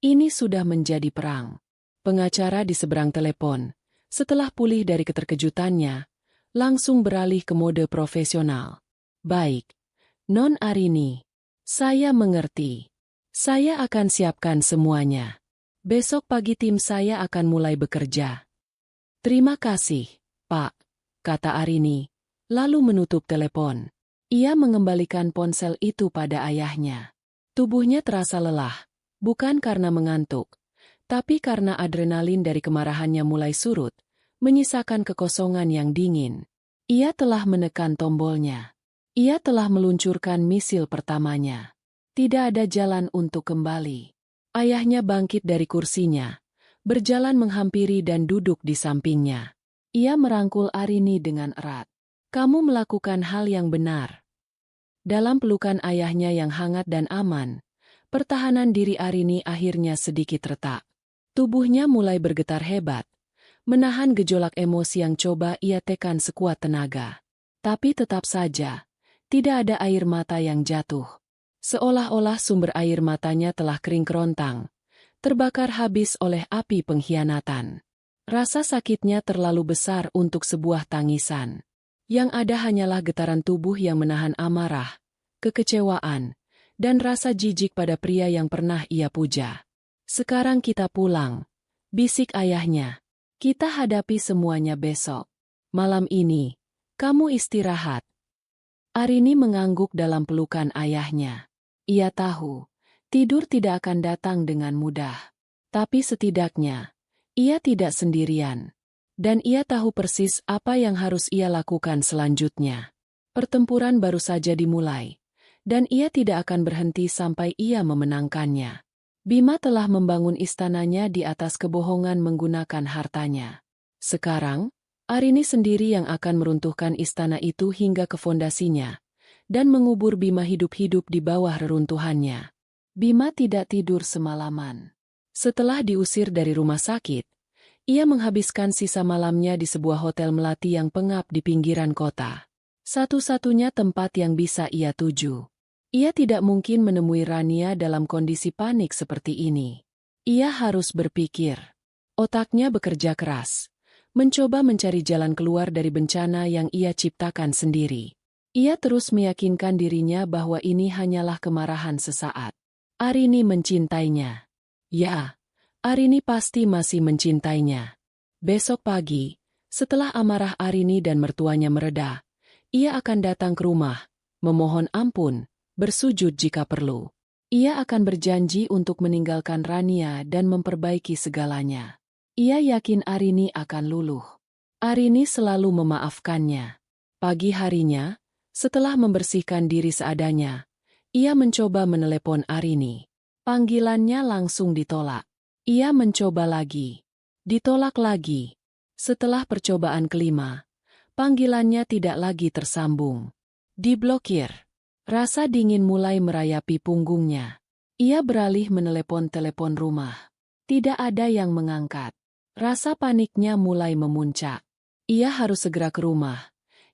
Ini sudah menjadi perang. Pengacara di seberang telepon, setelah pulih dari keterkejutannya, langsung beralih ke mode profesional. Baik, Non Arini. Saya mengerti. Saya akan siapkan semuanya. Besok pagi tim saya akan mulai bekerja. Terima kasih, Pak, kata Arini, lalu menutup telepon. Ia mengembalikan ponsel itu pada ayahnya. Tubuhnya terasa lelah, bukan karena mengantuk, tapi karena adrenalin dari kemarahannya mulai surut, menyisakan kekosongan yang dingin. Ia telah menekan tombolnya. Ia telah meluncurkan misil pertamanya. Tidak ada jalan untuk kembali. Ayahnya bangkit dari kursinya, berjalan menghampiri dan duduk di sampingnya. Ia merangkul Arini dengan erat. Kamu melakukan hal yang benar. Dalam pelukan ayahnya yang hangat dan aman, pertahanan diri Arini akhirnya sedikit retak. Tubuhnya mulai bergetar hebat, menahan gejolak emosi yang coba ia tekan sekuat tenaga. Tapi tetap saja, tidak ada air mata yang jatuh. Seolah-olah sumber air matanya telah kering kerontang, terbakar habis oleh api pengkhianatan. Rasa sakitnya terlalu besar untuk sebuah tangisan. Yang ada hanyalah getaran tubuh yang menahan amarah, kekecewaan, dan rasa jijik pada pria yang pernah ia puja. Sekarang kita pulang, bisik ayahnya. Kita hadapi semuanya besok. Malam ini, kamu istirahat. Arini mengangguk dalam pelukan ayahnya. Ia tahu, tidur tidak akan datang dengan mudah. Tapi setidaknya, ia tidak sendirian. Dan ia tahu persis apa yang harus ia lakukan selanjutnya. Pertempuran baru saja dimulai. Dan ia tidak akan berhenti sampai ia memenangkannya. Bima telah membangun istananya di atas kebohongan menggunakan hartanya. Sekarang, Arini sendiri yang akan meruntuhkan istana itu hingga ke fondasinya. Dan mengubur Bima hidup-hidup di bawah reruntuhannya. Bima tidak tidur semalaman. Setelah diusir dari rumah sakit, ia menghabiskan sisa malamnya di sebuah hotel melati yang pengap di pinggiran kota. Satu-satunya tempat yang bisa ia tuju. Ia tidak mungkin menemui Rania dalam kondisi panik seperti ini. Ia harus berpikir. Otaknya bekerja keras, mencoba mencari jalan keluar dari bencana yang ia ciptakan sendiri. Ia terus meyakinkan dirinya bahwa ini hanyalah kemarahan sesaat. Arini mencintainya. Ya, Arini pasti masih mencintainya. Besok pagi, setelah amarah Arini dan mertuanya mereda, ia akan datang ke rumah, memohon ampun, bersujud jika perlu. Ia akan berjanji untuk meninggalkan Rania dan memperbaiki segalanya. Ia yakin Arini akan luluh. Arini selalu memaafkannya. Pagi harinya, setelah membersihkan diri seadanya, ia mencoba menelepon Arini. Panggilannya langsung ditolak. Ia mencoba lagi. Ditolak lagi. Setelah percobaan kelima, panggilannya tidak lagi tersambung. Diblokir. Rasa dingin mulai merayapi punggungnya. Ia beralih menelepon telepon rumah. Tidak ada yang mengangkat. Rasa paniknya mulai memuncak. Ia harus segera ke rumah.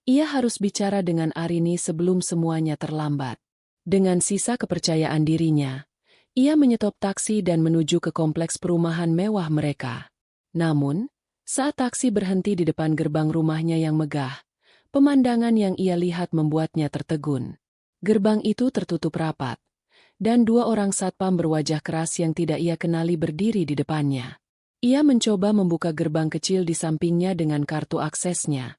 Ia harus bicara dengan Arini sebelum semuanya terlambat. Dengan sisa kepercayaan dirinya, ia menyetop taksi dan menuju ke kompleks perumahan mewah mereka. Namun, saat taksi berhenti di depan gerbang rumahnya yang megah, pemandangan yang ia lihat membuatnya tertegun. Gerbang itu tertutup rapat, dan dua orang satpam berwajah keras yang tidak ia kenali berdiri di depannya. Ia mencoba membuka gerbang kecil di sampingnya dengan kartu aksesnya.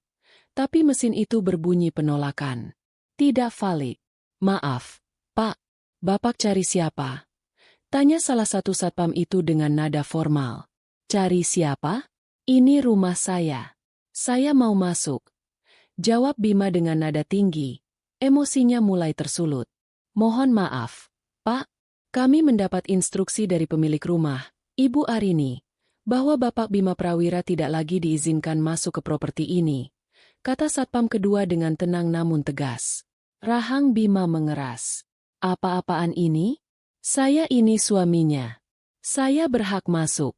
Tapi mesin itu berbunyi penolakan. Tidak valid. Maaf, Pak. Bapak cari siapa? Tanya salah satu satpam itu dengan nada formal. Cari siapa? Ini rumah saya. Saya mau masuk. Jawab Bima dengan nada tinggi. Emosinya mulai tersulut. Mohon maaf, Pak. Kami mendapat instruksi dari pemilik rumah, Ibu Arini, bahwa Bapak Bima Prawira tidak lagi diizinkan masuk ke properti ini. Kata satpam kedua dengan tenang namun tegas. Rahang Bima mengeras. Apa-apaan ini? Saya ini suaminya. Saya berhak masuk.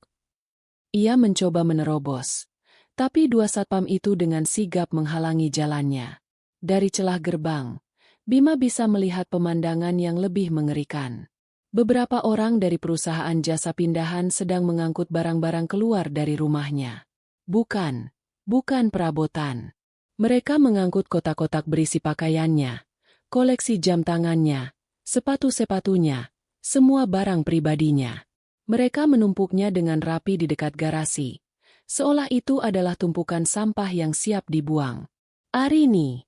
Ia mencoba menerobos. Tapi dua satpam itu dengan sigap menghalangi jalannya. Dari celah gerbang, Bima bisa melihat pemandangan yang lebih mengerikan. Beberapa orang dari perusahaan jasa pindahan sedang mengangkut barang-barang keluar dari rumahnya. Bukan perabotan. Mereka mengangkut kotak-kotak berisi pakaiannya, koleksi jam tangannya, sepatu-sepatunya, semua barang pribadinya. Mereka menumpuknya dengan rapi di dekat garasi, seolah itu adalah tumpukan sampah yang siap dibuang. Arini,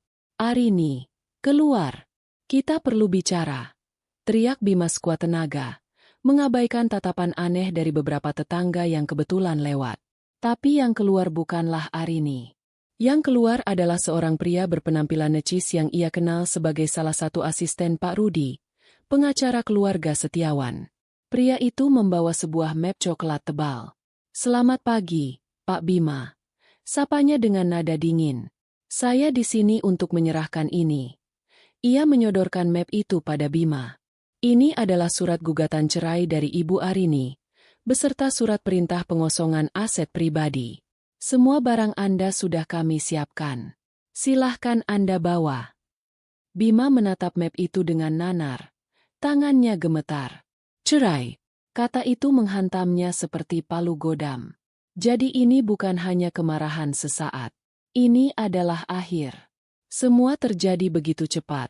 keluar. Kita perlu bicara. Teriak Bima sekuat tenaga, mengabaikan tatapan aneh dari beberapa tetangga yang kebetulan lewat. Tapi yang keluar bukanlah Arini. Yang keluar adalah seorang pria berpenampilan necis yang ia kenal sebagai salah satu asisten Pak Rudi, pengacara keluarga Setiawan. Pria itu membawa sebuah map coklat tebal. "Selamat pagi, Pak Bima." Sapanya dengan nada dingin. "Saya di sini untuk menyerahkan ini." Ia menyodorkan map itu pada Bima. "Ini adalah surat gugatan cerai dari Ibu Arini, beserta surat perintah pengosongan aset pribadi. Semua barang Anda sudah kami siapkan. Silahkan Anda bawa." Bima menatap map itu dengan nanar. Tangannya gemetar. "Cerai." Kata itu menghantamnya seperti palu godam. Jadi ini bukan hanya kemarahan sesaat. Ini adalah akhir. Semua terjadi begitu cepat,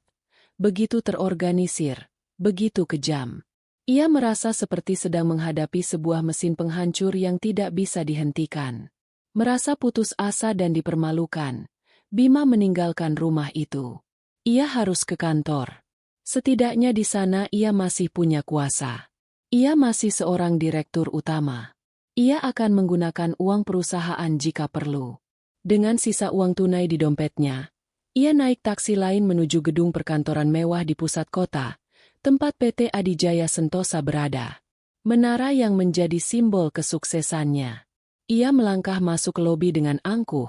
begitu terorganisir, begitu kejam. Ia merasa seperti sedang menghadapi sebuah mesin penghancur yang tidak bisa dihentikan. Merasa putus asa dan dipermalukan, Bima meninggalkan rumah itu. Ia harus ke kantor. Setidaknya di sana ia masih punya kuasa. Ia masih seorang direktur utama. Ia akan menggunakan uang perusahaan jika perlu. Dengan sisa uang tunai di dompetnya, ia naik taksi lain menuju gedung perkantoran mewah di pusat kota, tempat PT Adijaya Sentosa berada. Menara yang menjadi simbol kesuksesannya. Ia melangkah masuk ke lobi dengan angkuh,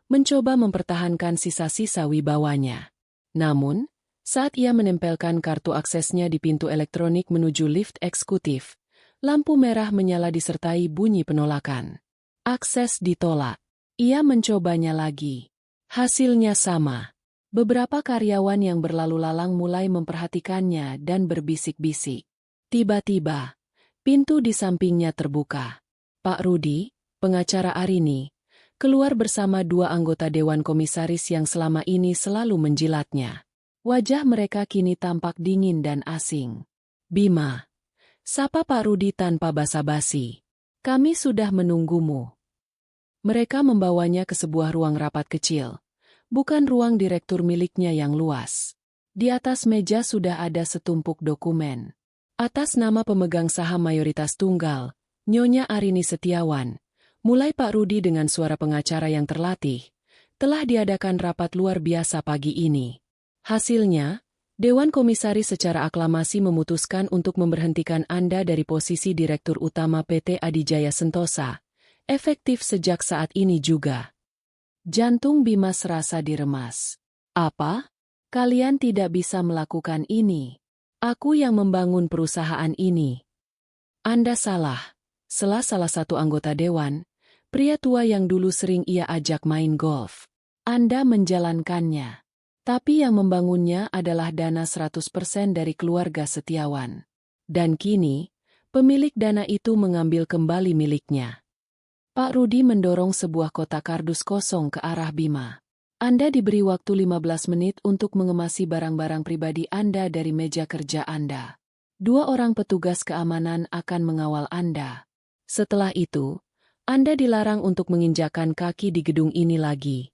mencoba mempertahankan sisa-sisa wibawanya. Namun, saat ia menempelkan kartu aksesnya di pintu elektronik menuju lift eksekutif, lampu merah menyala disertai bunyi penolakan. Akses ditolak. Ia mencobanya lagi. Hasilnya sama. Beberapa karyawan yang berlalu lalang mulai memperhatikannya dan berbisik-bisik. Tiba-tiba, pintu di sampingnya terbuka. Pak Rudi, pengacara Arini, keluar bersama dua anggota Dewan Komisaris yang selama ini selalu menjilatnya. Wajah mereka kini tampak dingin dan asing. "Bima," sapa Pak Rudi tanpa basa-basi. "Kami sudah menunggumu." Mereka membawanya ke sebuah ruang rapat kecil, bukan ruang direktur miliknya yang luas. Di atas meja sudah ada setumpuk dokumen. Atas nama pemegang saham mayoritas tunggal, Nyonya Arini Setiawan, mulai Pak Rudi dengan suara pengacara yang terlatih, telah diadakan rapat luar biasa pagi ini. Hasilnya, Dewan Komisaris secara aklamasi memutuskan untuk memberhentikan Anda dari posisi Direktur Utama PT Adijaya Sentosa, efektif sejak saat ini juga. Jantung Bima serasa diremas. "Apa? Kalian tidak bisa melakukan ini. Aku yang membangun perusahaan ini." "Anda salah," sela salah satu anggota dewan, pria tua yang dulu sering ia ajak main golf. "Anda menjalankannya. Tapi yang membangunnya adalah dana 100% dari keluarga Setiawan. Dan kini, pemilik dana itu mengambil kembali miliknya." Pak Rudi mendorong sebuah kotak kardus kosong ke arah Bima. "Anda diberi waktu 15 menit untuk mengemasi barang-barang pribadi Anda dari meja kerja Anda. 2 orang petugas keamanan akan mengawal Anda. Setelah itu, Anda dilarang untuk menginjakkan kaki di gedung ini lagi."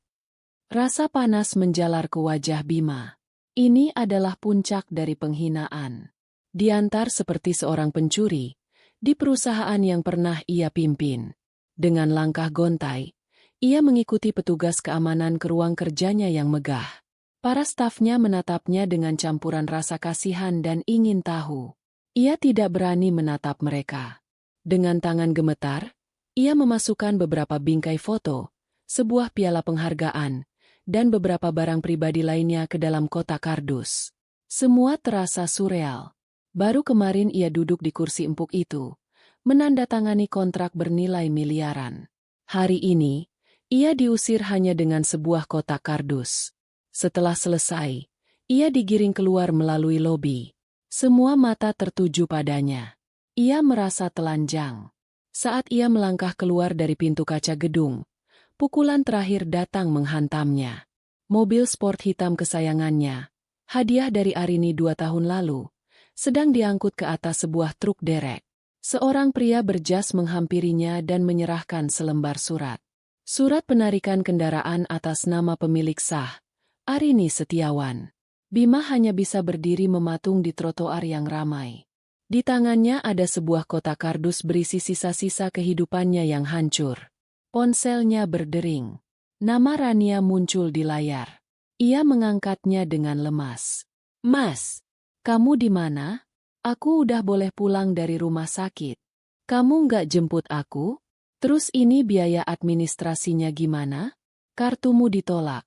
Rasa panas menjalar ke wajah Bima. Ini adalah puncak dari penghinaan. Diantar seperti seorang pencuri, di perusahaan yang pernah ia pimpin. Dengan langkah gontai, ia mengikuti petugas keamanan ke ruang kerjanya yang megah. Para stafnya menatapnya dengan campuran rasa kasihan dan ingin tahu. Ia tidak berani menatap mereka. Dengan tangan gemetar, ia memasukkan beberapa bingkai foto, sebuah piala penghargaan, dan beberapa barang pribadi lainnya ke dalam kotak kardus. Semua terasa surreal. Baru kemarin ia duduk di kursi empuk itu, menandatangani kontrak bernilai miliaran. Hari ini, ia diusir hanya dengan sebuah kotak kardus. Setelah selesai, Ia digiring keluar melalui lobi. Semua mata tertuju padanya. Ia merasa telanjang. Saat ia melangkah keluar dari pintu kaca gedung, pukulan terakhir datang menghantamnya. Mobil sport hitam kesayangannya, hadiah dari Arini 2 tahun lalu, sedang diangkut ke atas sebuah truk derek. Seorang pria berjas menghampirinya dan menyerahkan selembar surat. Surat penarikan kendaraan atas nama pemilik sah, Arini Setiawan. Bima hanya bisa berdiri mematung di trotoar yang ramai. Di tangannya ada sebuah kotak kardus berisi sisa-sisa kehidupannya yang hancur. Ponselnya berdering. Nama Rania muncul di layar. Ia mengangkatnya dengan lemas. "Mas, kamu di mana? Aku udah boleh pulang dari rumah sakit. Kamu nggak jemput aku? Terus ini biaya administrasinya gimana?" "Kartumu ditolak,"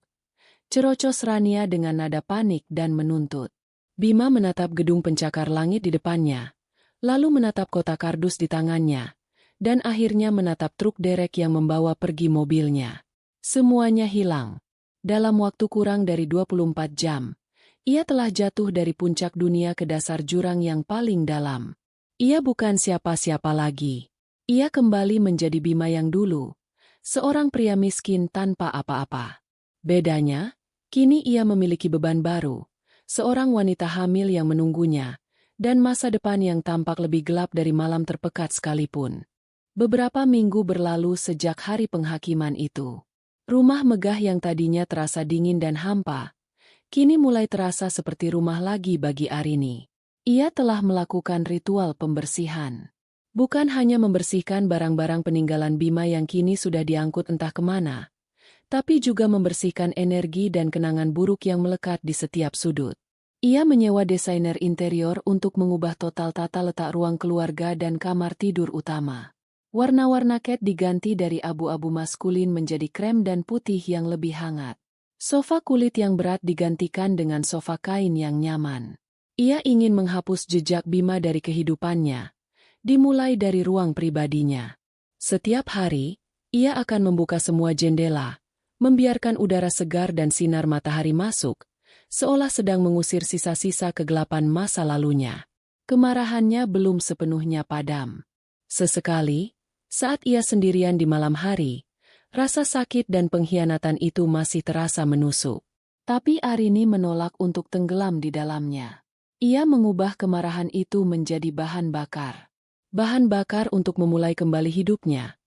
cerocos Rania dengan nada panik dan menuntut. Bima menatap gedung pencakar langit di depannya, lalu menatap kotak kardus di tangannya, dan akhirnya menatap truk derek yang membawa pergi mobilnya. Semuanya hilang. Dalam waktu kurang dari 24 jam, ia telah jatuh dari puncak dunia ke dasar jurang yang paling dalam. Ia bukan siapa-siapa lagi. Ia kembali menjadi Bima yang dulu, seorang pria miskin tanpa apa-apa. Bedanya, kini ia memiliki beban baru, seorang wanita hamil yang menunggunya, dan masa depan yang tampak lebih gelap dari malam terpekat sekalipun. Beberapa minggu berlalu sejak hari penghakiman itu. Rumah megah yang tadinya terasa dingin dan hampa, kini mulai terasa seperti rumah lagi bagi Arini. Ia telah melakukan ritual pembersihan. Bukan hanya membersihkan barang-barang peninggalan Bima yang kini sudah diangkut entah kemana, tapi juga membersihkan energi dan kenangan buruk yang melekat di setiap sudut. Ia menyewa desainer interior untuk mengubah total tata letak ruang keluarga dan kamar tidur utama. Warna-warna cat diganti dari abu-abu maskulin menjadi krem dan putih yang lebih hangat. Sofa kulit yang berat digantikan dengan sofa kain yang nyaman. Ia ingin menghapus jejak Bima dari kehidupannya, dimulai dari ruang pribadinya. Setiap hari, ia akan membuka semua jendela, membiarkan udara segar dan sinar matahari masuk, seolah sedang mengusir sisa-sisa kegelapan masa lalunya. Kemarahannya belum sepenuhnya padam. Sesekali, saat ia sendirian di malam hari, rasa sakit dan pengkhianatan itu masih terasa menusuk. Tapi Arini menolak untuk tenggelam di dalamnya. Ia mengubah kemarahan itu menjadi bahan bakar. Bahan bakar untuk memulai kembali hidupnya,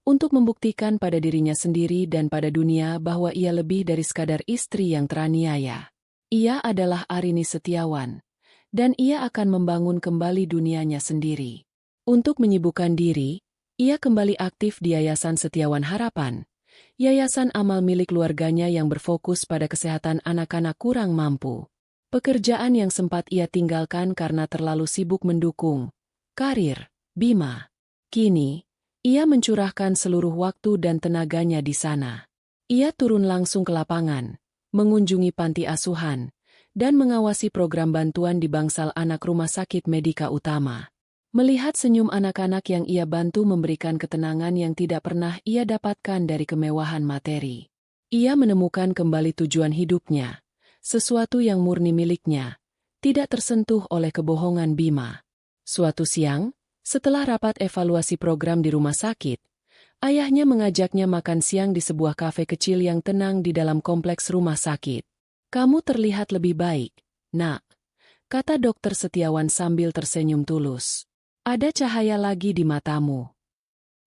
untuk membuktikan pada dirinya sendiri dan pada dunia bahwa ia lebih dari sekadar istri yang teraniaya. Ia adalah Arini Setiawan, dan ia akan membangun kembali dunianya sendiri. Untuk menyibukkan diri, ia kembali aktif di Yayasan Setiawan Harapan, yayasan amal milik keluarganya yang berfokus pada kesehatan anak-anak kurang mampu. Pekerjaan yang sempat ia tinggalkan karena terlalu sibuk mendukung karir Bima. Kini, ia mencurahkan seluruh waktu dan tenaganya di sana. Ia turun langsung ke lapangan, mengunjungi panti asuhan, dan mengawasi program bantuan di bangsal anak Rumah Sakit Medika Utama. Melihat senyum anak-anak yang ia bantu memberikan ketenangan yang tidak pernah ia dapatkan dari kemewahan materi. Ia menemukan kembali tujuan hidupnya, sesuatu yang murni miliknya, tidak tersentuh oleh kebohongan Bima. Suatu siang, setelah rapat evaluasi program di rumah sakit, ayahnya mengajaknya makan siang di sebuah kafe kecil yang tenang di dalam kompleks rumah sakit. "Kamu terlihat lebih baik, Nak," kata Dokter Setiawan sambil tersenyum tulus. "Ada cahaya lagi di matamu."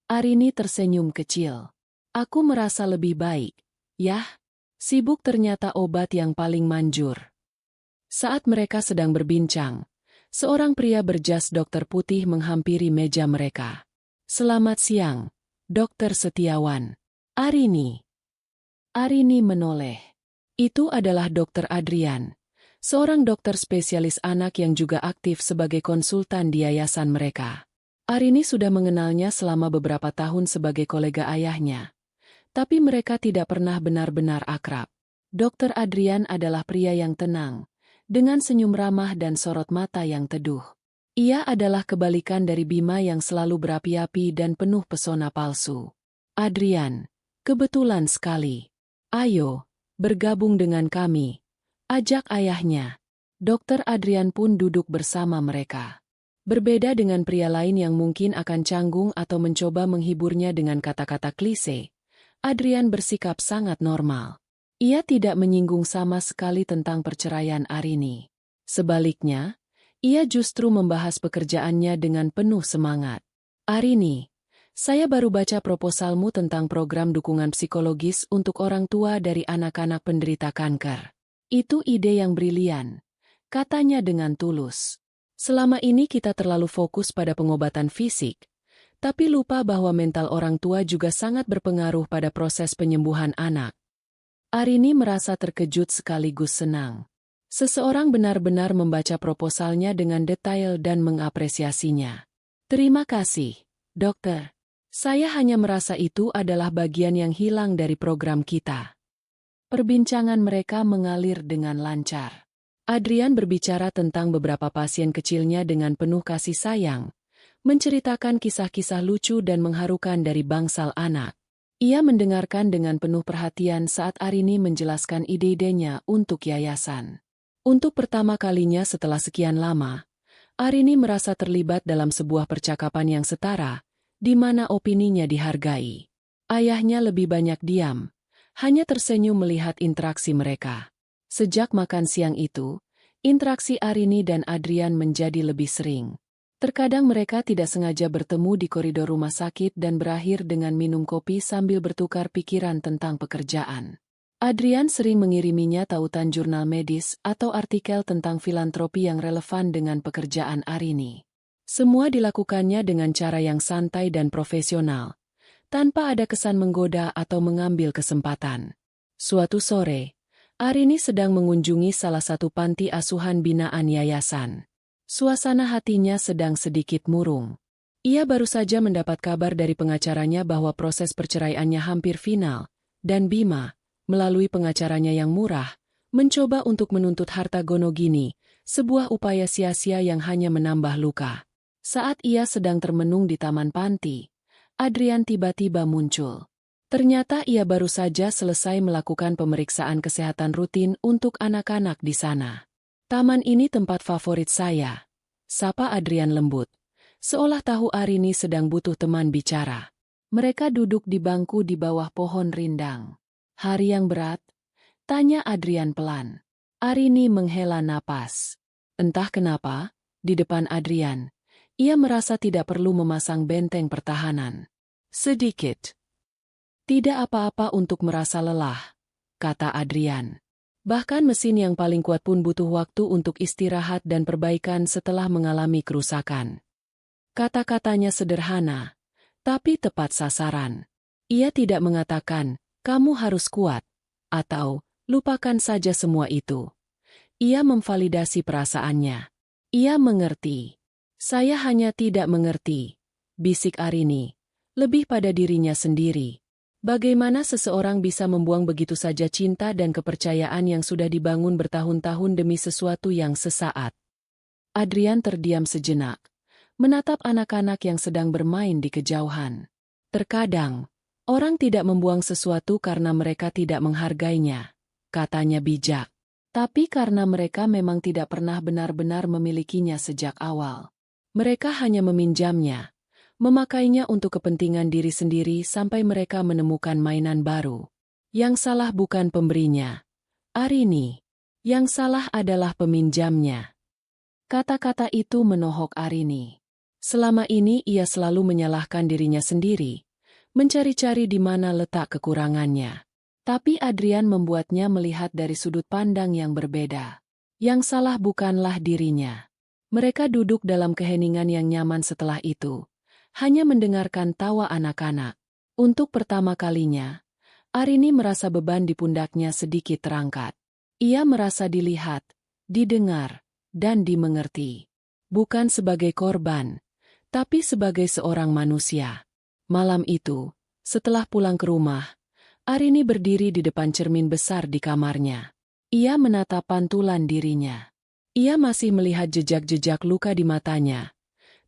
Arini tersenyum kecil. "Aku merasa lebih baik, Yah. Sibuk ternyata obat yang paling manjur." Saat mereka sedang berbincang, seorang pria berjas dokter putih menghampiri meja mereka. "Selamat siang, Dokter Setiawan." "Arini." Arini menoleh. Itu adalah Dokter Adrian, seorang dokter spesialis anak yang juga aktif sebagai konsultan di yayasan mereka. Arini sudah mengenalnya selama beberapa tahun sebagai kolega ayahnya, tapi mereka tidak pernah benar-benar akrab. Dokter Adrian adalah pria yang tenang, dengan senyum ramah dan sorot mata yang teduh. Ia adalah kebalikan dari Bima yang selalu berapi-api dan penuh pesona palsu. "Adrian, kebetulan sekali. Ayo, bergabung dengan kami. ajak ayahnya. Dokter Adrian pun duduk bersama mereka. Berbeda dengan pria lain yang mungkin akan canggung atau mencoba menghiburnya dengan kata-kata klise, Adrian bersikap sangat normal. Ia tidak menyinggung sama sekali tentang perceraian Arini. Sebaliknya, ia justru membahas pekerjaannya dengan penuh semangat. Arini, saya baru baca proposalmu tentang program dukungan psikologis untuk orang tua dari anak-anak penderita kanker. Itu ide yang brilian, katanya dengan tulus. Selama ini kita terlalu fokus pada pengobatan fisik, tapi lupa bahwa mental orang tua juga sangat berpengaruh pada proses penyembuhan anak. Arini merasa terkejut sekaligus senang. Seseorang benar-benar membaca proposalnya dengan detail dan mengapresiasinya. Terima kasih, dokter. Saya hanya merasa itu adalah bagian yang hilang dari program kita. Perbincangan mereka mengalir dengan lancar. Adrian berbicara tentang beberapa pasien kecilnya dengan penuh kasih sayang, menceritakan kisah-kisah lucu dan mengharukan dari bangsal anak. Ia mendengarkan dengan penuh perhatian saat Arini menjelaskan ide-idenya untuk yayasan. Untuk pertama kalinya setelah sekian lama, Arini merasa terlibat dalam sebuah percakapan yang setara, di mana opininya dihargai. Ayahnya lebih banyak diam, hanya tersenyum melihat interaksi mereka. Sejak makan siang itu, interaksi Arini dan Adrian menjadi lebih sering. Terkadang mereka tidak sengaja bertemu di koridor rumah sakit dan berakhir dengan minum kopi sambil bertukar pikiran tentang pekerjaan. Adrian sering mengiriminya tautan jurnal medis atau artikel tentang filantropi yang relevan dengan pekerjaan Arini. Semua dilakukannya dengan cara yang santai dan profesional, tanpa ada kesan menggoda atau mengambil kesempatan. Suatu sore, Arini sedang mengunjungi salah satu panti asuhan binaan yayasan. Suasana hatinya sedang sedikit murung. Ia baru saja mendapat kabar dari pengacaranya bahwa proses perceraiannya hampir final, dan Bima, melalui pengacaranya yang murah, mencoba untuk menuntut harta gonogini, sebuah upaya sia-sia yang hanya menambah luka. Saat ia sedang termenung di taman panti, Adrian tiba-tiba muncul. Ternyata ia baru saja selesai melakukan pemeriksaan kesehatan rutin untuk anak-anak di sana. Taman ini tempat favorit saya, sapa Adrian lembut, seolah tahu Arini sedang butuh teman bicara. Mereka duduk di bangku di bawah pohon rindang. Hari yang berat? Tanya Adrian pelan. Arini menghela napas. Entah kenapa, di depan Adrian, ia merasa tidak perlu memasang benteng pertahanan. Sedikit. Tidak apa-apa untuk merasa lelah, kata Adrian. Bahkan mesin yang paling kuat pun butuh waktu untuk istirahat dan perbaikan setelah mengalami kerusakan. Kata-katanya sederhana, tapi tepat sasaran. Ia tidak mengatakan, kamu harus kuat, atau lupakan saja semua itu. Ia memvalidasi perasaannya. Ia mengerti. Saya hanya tidak mengerti, bisik Arini, lebih pada dirinya sendiri. Bagaimana seseorang bisa membuang begitu saja cinta dan kepercayaan yang sudah dibangun bertahun-tahun demi sesuatu yang sesaat? Adrian terdiam sejenak, menatap anak-anak yang sedang bermain di kejauhan. Terkadang, orang tidak membuang sesuatu karena mereka tidak menghargainya, katanya bijak. Tapi karena mereka memang tidak pernah benar-benar memilikinya sejak awal. Mereka hanya meminjamnya, memakainya untuk kepentingan diri sendiri sampai mereka menemukan mainan baru. Yang salah bukan pemberinya, Arini. Yang salah adalah peminjamnya. Kata-kata itu menohok Arini. Selama ini ia selalu menyalahkan dirinya sendiri, mencari-cari di mana letak kekurangannya. Tapi Adrian membuatnya melihat dari sudut pandang yang berbeda. Yang salah bukanlah dirinya. Mereka duduk dalam keheningan yang nyaman setelah itu, hanya mendengarkan tawa anak-anak. Untuk pertama kalinya, Arini merasa beban di pundaknya sedikit terangkat. Ia merasa dilihat, didengar, dan dimengerti. Bukan sebagai korban, tapi sebagai seorang manusia. Malam itu, setelah pulang ke rumah, Arini berdiri di depan cermin besar di kamarnya. Ia menatap pantulan dirinya. Ia masih melihat jejak-jejak luka di matanya.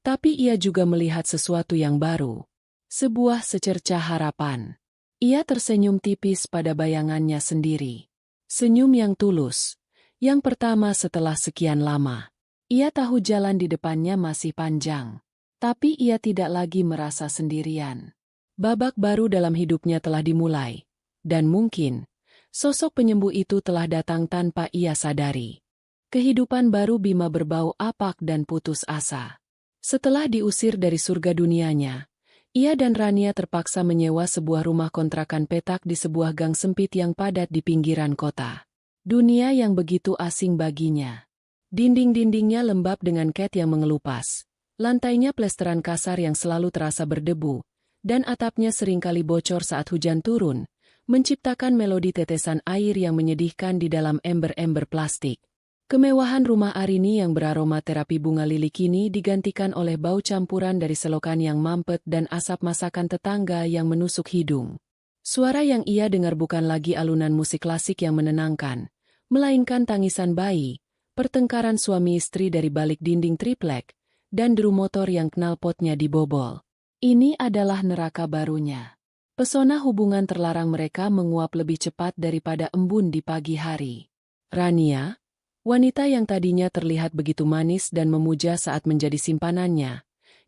Tapi ia juga melihat sesuatu yang baru. Sebuah secercah harapan. Ia tersenyum tipis pada bayangannya sendiri. Senyum yang tulus, Yang pertama setelah sekian lama. Ia tahu jalan di depannya masih panjang. Tapi ia tidak lagi merasa sendirian. Babak baru dalam hidupnya telah dimulai. Dan mungkin, sosok penyembuh itu telah datang tanpa ia sadari. Kehidupan baru Bima berbau apak dan putus asa. Setelah diusir dari surga dunianya, ia dan Rania terpaksa menyewa sebuah rumah kontrakan petak di sebuah gang sempit yang padat di pinggiran kota. Dunia yang begitu asing baginya. Dinding-dindingnya lembab dengan cat yang mengelupas. Lantainya plesteran kasar yang selalu terasa berdebu, dan atapnya seringkali bocor saat hujan turun, menciptakan melodi tetesan air yang menyedihkan di dalam ember-ember plastik. Kemewahan rumah Arini yang beraroma terapi bunga lili kini digantikan oleh bau campuran dari selokan yang mampet dan asap masakan tetangga yang menusuk hidung. Suara yang ia dengar bukan lagi alunan musik klasik yang menenangkan, melainkan tangisan bayi, pertengkaran suami istri dari balik dinding triplek, dan deru motor yang knalpotnya dibobol. Ini adalah neraka barunya. Pesona hubungan terlarang mereka menguap lebih cepat daripada embun di pagi hari. Rania, wanita yang tadinya terlihat begitu manis dan memuja saat menjadi simpanannya,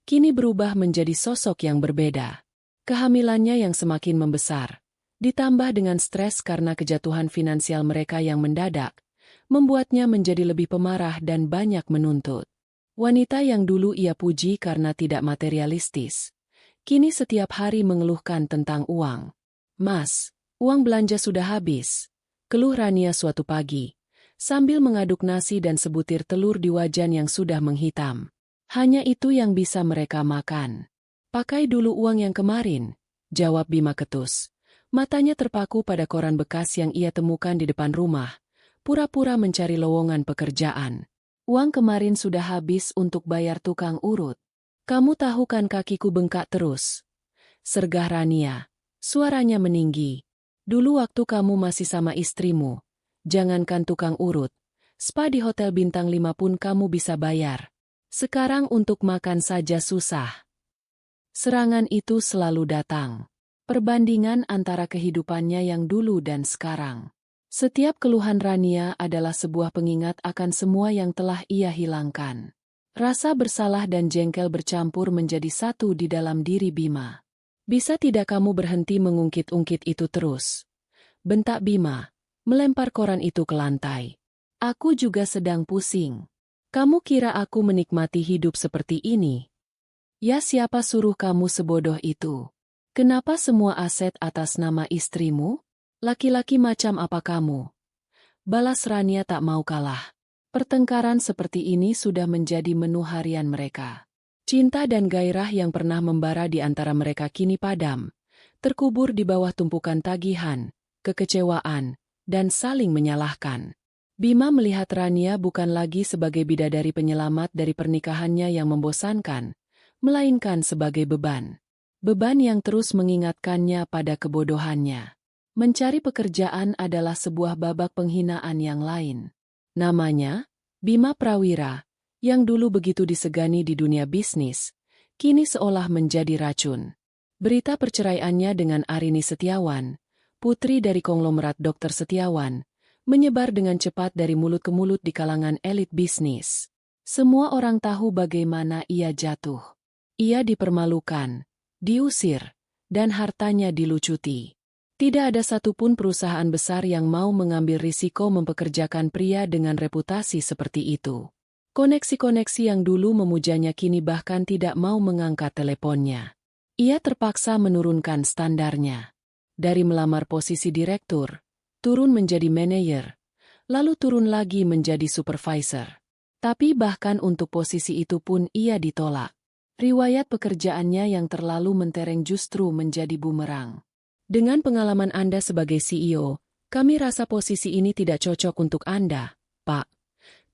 kini berubah menjadi sosok yang berbeda. Kehamilannya yang semakin membesar, ditambah dengan stres karena kejatuhan finansial mereka yang mendadak, membuatnya menjadi lebih pemarah dan banyak menuntut. Wanita yang dulu ia puji karena tidak materialistis, kini setiap hari mengeluhkan tentang uang. "Mas, uang belanja sudah habis," keluh Rania suatu pagi, sambil mengaduk nasi dan sebutir telur di wajan yang sudah menghitam. "Hanya itu yang bisa mereka makan." "Pakai dulu uang yang kemarin," jawab Bima ketus. Matanya terpaku pada koran bekas yang ia temukan di depan rumah, pura-pura mencari lowongan pekerjaan. "Uang kemarin sudah habis untuk bayar tukang urut." "Kamu tahu kan kakiku bengkak terus," sergah Rania. Suaranya meninggi. "Dulu waktu kamu masih sama istrimu, jangankan tukang urut, spa di hotel bintang 5 pun kamu bisa bayar. Sekarang untuk makan saja susah." Serangan itu selalu datang. Perbandingan antara kehidupannya yang dulu dan sekarang. Setiap keluhan Rania adalah sebuah pengingat akan semua yang telah ia hilangkan. Rasa bersalah dan jengkel bercampur menjadi satu di dalam diri Bima. "Bisa tidak kamu berhenti mengungkit-ungkit itu terus?" bentak Bima, melempar koran itu ke lantai. "Aku juga sedang pusing. Kamu kira aku menikmati hidup seperti ini? Ya, siapa suruh kamu sebodoh itu? Kenapa semua aset atas nama istrimu? Laki-laki macam apa kamu?" Balas Rania tak mau kalah. Pertengkaran seperti ini sudah menjadi menu harian mereka. Cinta dan gairah yang pernah membara di antara mereka kini padam, terkubur di bawah tumpukan tagihan, kekecewaan, dan saling menyalahkan. Bima melihat Rania bukan lagi sebagai bidadari penyelamat dari pernikahannya yang membosankan, melainkan sebagai beban. Beban yang terus mengingatkannya pada kebodohannya. Mencari pekerjaan adalah sebuah babak penghinaan yang lain. Namanya, Bima Prawira, yang dulu begitu disegani di dunia bisnis, kini seolah menjadi racun. Berita perceraiannya dengan Arini Setiawan, putri dari konglomerat Dr. Setiawan, menyebar dengan cepat dari mulut ke mulut di kalangan elit bisnis. Semua orang tahu bagaimana ia jatuh. Ia dipermalukan, diusir, dan hartanya dilucuti. Tidak ada satupun perusahaan besar yang mau mengambil risiko mempekerjakan pria dengan reputasi seperti itu. Koneksi-koneksi yang dulu memujanya kini bahkan tidak mau mengangkat teleponnya. Ia terpaksa menurunkan standarnya. Dari melamar posisi direktur, turun menjadi manajer, lalu turun lagi menjadi supervisor. Tapi bahkan untuk posisi itu pun ia ditolak. Riwayat pekerjaannya yang terlalu mentereng justru menjadi bumerang. "Dengan pengalaman Anda sebagai CEO, kami rasa posisi ini tidak cocok untuk Anda, Pak,"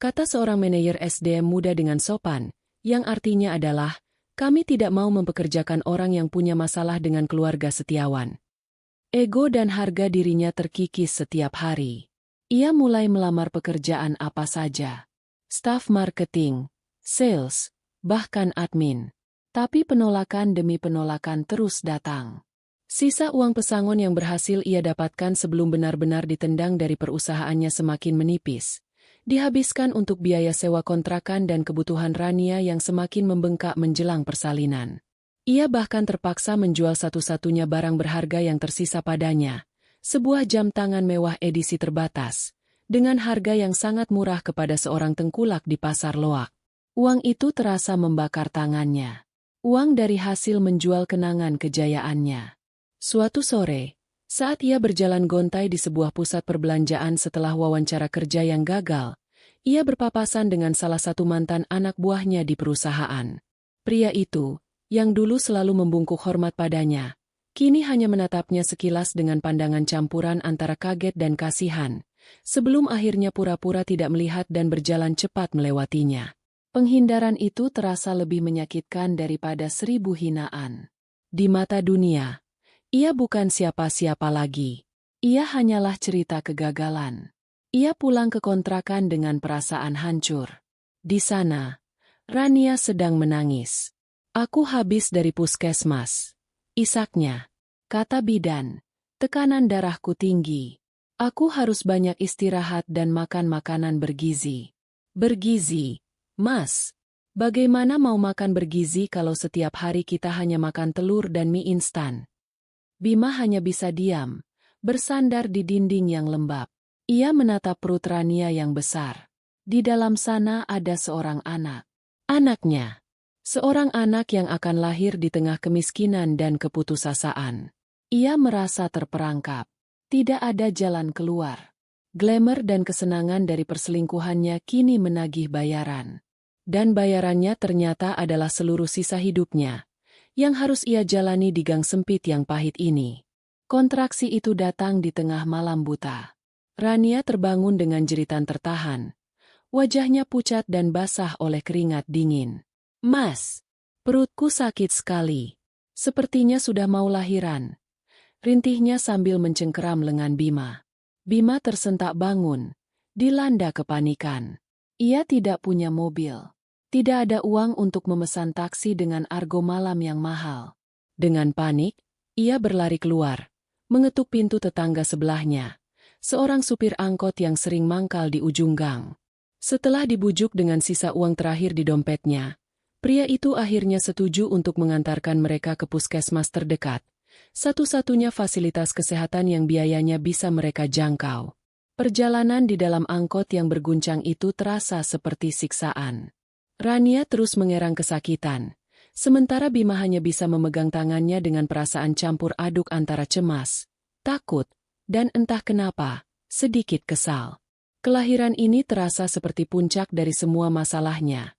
kata seorang manajer SDM muda dengan sopan, yang artinya adalah, "Kami tidak mau mempekerjakan orang yang punya masalah dengan keluarga Setiawan." Ego dan harga dirinya terkikis setiap hari. Ia mulai melamar pekerjaan apa saja. Staf marketing, sales, bahkan admin. Tapi penolakan demi penolakan terus datang. Sisa uang pesangon yang berhasil ia dapatkan sebelum benar-benar ditendang dari perusahaannya semakin menipis. Dihabiskan untuk biaya sewa kontrakan dan kebutuhan Rania yang semakin membengkak menjelang persalinan. Ia bahkan terpaksa menjual satu-satunya barang berharga yang tersisa padanya, sebuah jam tangan mewah edisi terbatas, dengan harga yang sangat murah kepada seorang tengkulak di pasar loak. Uang itu terasa membakar tangannya. Uang dari hasil menjual kenangan kejayaannya. Suatu sore, saat ia berjalan gontai di sebuah pusat perbelanjaan setelah wawancara kerja yang gagal, ia berpapasan dengan salah satu mantan anak buahnya di perusahaan. Pria itu, yang dulu selalu membungkuk hormat padanya, kini hanya menatapnya sekilas dengan pandangan campuran antara kaget dan kasihan, sebelum akhirnya pura-pura tidak melihat dan berjalan cepat melewatinya. Penghindaran itu terasa lebih menyakitkan daripada 1000 hinaan. Di mata dunia, ia bukan siapa-siapa lagi. Ia hanyalah cerita kegagalan. Ia pulang ke kontrakan dengan perasaan hancur. Di sana, Rania sedang menangis. "Aku habis dari puskesmas," isaknya. Kata bidan, "tekanan darahku tinggi. Aku harus banyak istirahat dan makan makanan bergizi." Bergizi, Mas. Bagaimana mau makan bergizi kalau setiap hari kita hanya makan telur dan mie instan? Bima hanya bisa diam, bersandar di dinding yang lembab. Ia menatap perut Rania yang besar. Di dalam sana ada seorang anak. Anaknya. Seorang anak yang akan lahir di tengah kemiskinan dan keputusasaan. Ia merasa terperangkap. Tidak ada jalan keluar. Glamour dan kesenangan dari perselingkuhannya kini menagih bayaran. Dan bayarannya ternyata adalah seluruh sisa hidupnya, yang harus ia jalani di gang sempit yang pahit ini. Kontraksi itu datang di tengah malam buta. Rania terbangun dengan jeritan tertahan. Wajahnya pucat dan basah oleh keringat dingin. "Mas, perutku sakit sekali. Sepertinya sudah mau lahiran," rintihnya sambil mencengkeram lengan Bima. Bima tersentak bangun, dilanda kepanikan. Ia tidak punya mobil. Tidak ada uang untuk memesan taksi dengan argo malam yang mahal. Dengan panik, ia berlari keluar, mengetuk pintu tetangga sebelahnya, seorang supir angkot yang sering mangkal di ujung gang. Setelah dibujuk dengan sisa uang terakhir di dompetnya, pria itu akhirnya setuju untuk mengantarkan mereka ke puskesmas terdekat, satu-satunya fasilitas kesehatan yang biayanya bisa mereka jangkau. Perjalanan di dalam angkot yang berguncang itu terasa seperti siksaan. Rania terus mengerang kesakitan, sementara Bima hanya bisa memegang tangannya dengan perasaan campur aduk antara cemas, takut, dan entah kenapa, sedikit kesal. Kelahiran ini terasa seperti puncak dari semua masalahnya,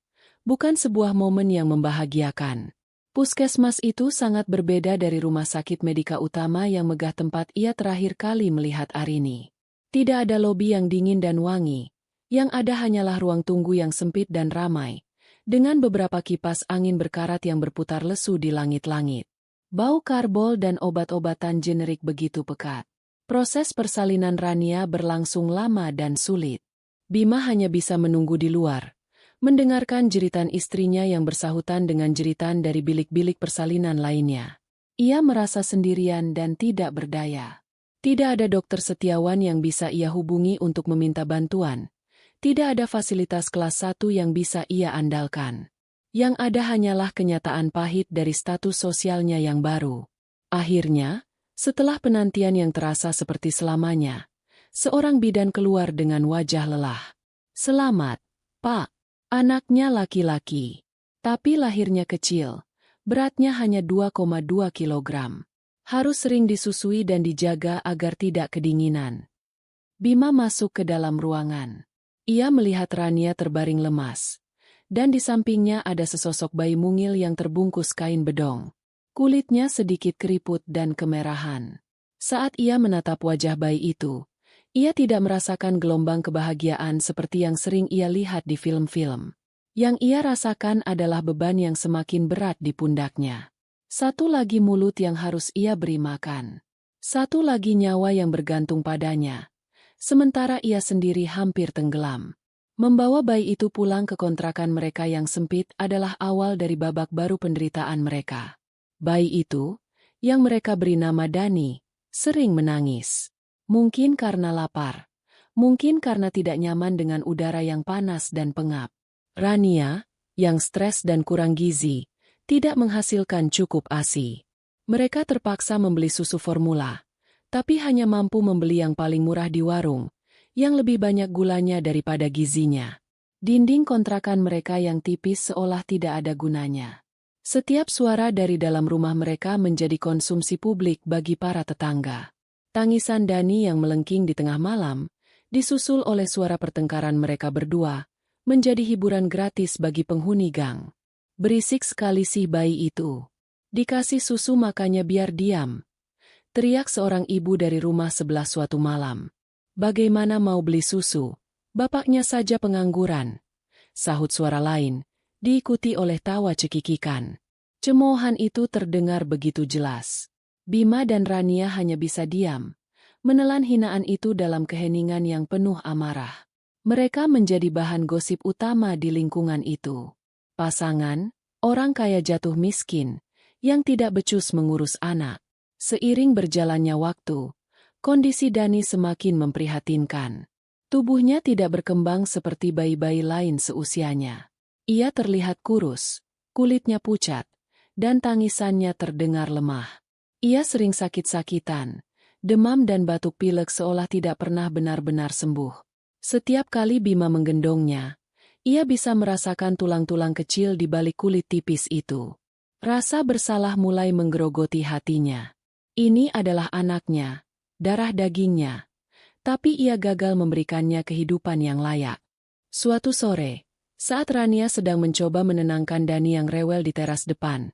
bukan sebuah momen yang membahagiakan. Puskesmas itu sangat berbeda dari rumah sakit Medika Utama yang megah tempat ia terakhir kali melihat Arini. Tidak ada lobi yang dingin dan wangi, yang ada hanyalah ruang tunggu yang sempit dan ramai, dengan beberapa kipas angin berkarat yang berputar lesu di langit-langit. Bau karbol dan obat-obatan generik begitu pekat. Proses persalinan Rania berlangsung lama dan sulit. Bima hanya bisa menunggu di luar, mendengarkan jeritan istrinya yang bersahutan dengan jeritan dari bilik-bilik persalinan lainnya. Ia merasa sendirian dan tidak berdaya. Tidak ada dokter setiawan yang bisa ia hubungi untuk meminta bantuan. Tidak ada fasilitas kelas 1 yang bisa ia andalkan. Yang ada hanyalah kenyataan pahit dari status sosialnya yang baru. Akhirnya, setelah penantian yang terasa seperti selamanya, seorang bidan keluar dengan wajah lelah. "Selamat, Pak." Anaknya laki-laki, tapi lahirnya kecil, beratnya hanya 2,2 kilogram. Harus sering disusui dan dijaga agar tidak kedinginan. Bima masuk ke dalam ruangan. Ia melihat Rania terbaring lemas, dan di sampingnya ada sesosok bayi mungil yang terbungkus kain bedong. Kulitnya sedikit keriput dan kemerahan. Saat ia menatap wajah bayi itu, ia tidak merasakan gelombang kebahagiaan seperti yang sering ia lihat di film-film. Yang ia rasakan adalah beban yang semakin berat di pundaknya. Satu lagi mulut yang harus ia beri makan. Satu lagi nyawa yang bergantung padanya. Sementara ia sendiri hampir tenggelam. Membawa bayi itu pulang ke kontrakan mereka yang sempit adalah awal dari babak baru penderitaan mereka. Bayi itu, yang mereka beri nama Dani, sering menangis. Mungkin karena lapar, Mungkin karena tidak nyaman dengan udara yang panas dan pengap. Rania, yang stres dan kurang gizi, tidak menghasilkan cukup ASI. Mereka terpaksa membeli susu formula, tapi hanya mampu membeli yang paling murah di warung, yang lebih banyak gulanya daripada gizinya. Dinding kontrakan mereka yang tipis seolah tidak ada gunanya. Setiap suara dari dalam rumah mereka menjadi konsumsi publik bagi para tetangga. Tangisan Dani yang melengking di tengah malam, disusul oleh suara pertengkaran mereka berdua, menjadi hiburan gratis bagi penghuni gang. Berisik sekali si bayi itu. Dikasih susu makanya biar diam. Teriak seorang ibu dari rumah sebelah suatu malam. Bagaimana mau beli susu? Bapaknya saja pengangguran. Sahut suara lain, diikuti oleh tawa cekikikan. Cemoohan itu terdengar begitu jelas. Bima dan Rania hanya bisa diam, menelan hinaan itu dalam keheningan yang penuh amarah. Mereka menjadi bahan gosip utama di lingkungan itu. Pasangan, orang kaya jatuh miskin, yang tidak becus mengurus anak. Seiring berjalannya waktu, kondisi Dani semakin memprihatinkan. Tubuhnya tidak berkembang seperti bayi-bayi lain seusianya. Ia terlihat kurus, kulitnya pucat, dan tangisannya terdengar lemah. Ia sering sakit-sakitan, demam dan batuk pilek seolah tidak pernah benar-benar sembuh. Setiap kali Bima menggendongnya, ia bisa merasakan tulang-tulang kecil di balik kulit tipis itu. Rasa bersalah mulai menggerogoti hatinya. Ini adalah anaknya, darah dagingnya, tapi ia gagal memberikannya kehidupan yang layak. Suatu sore, saat Rania sedang mencoba menenangkan Dani yang rewel di teras depan,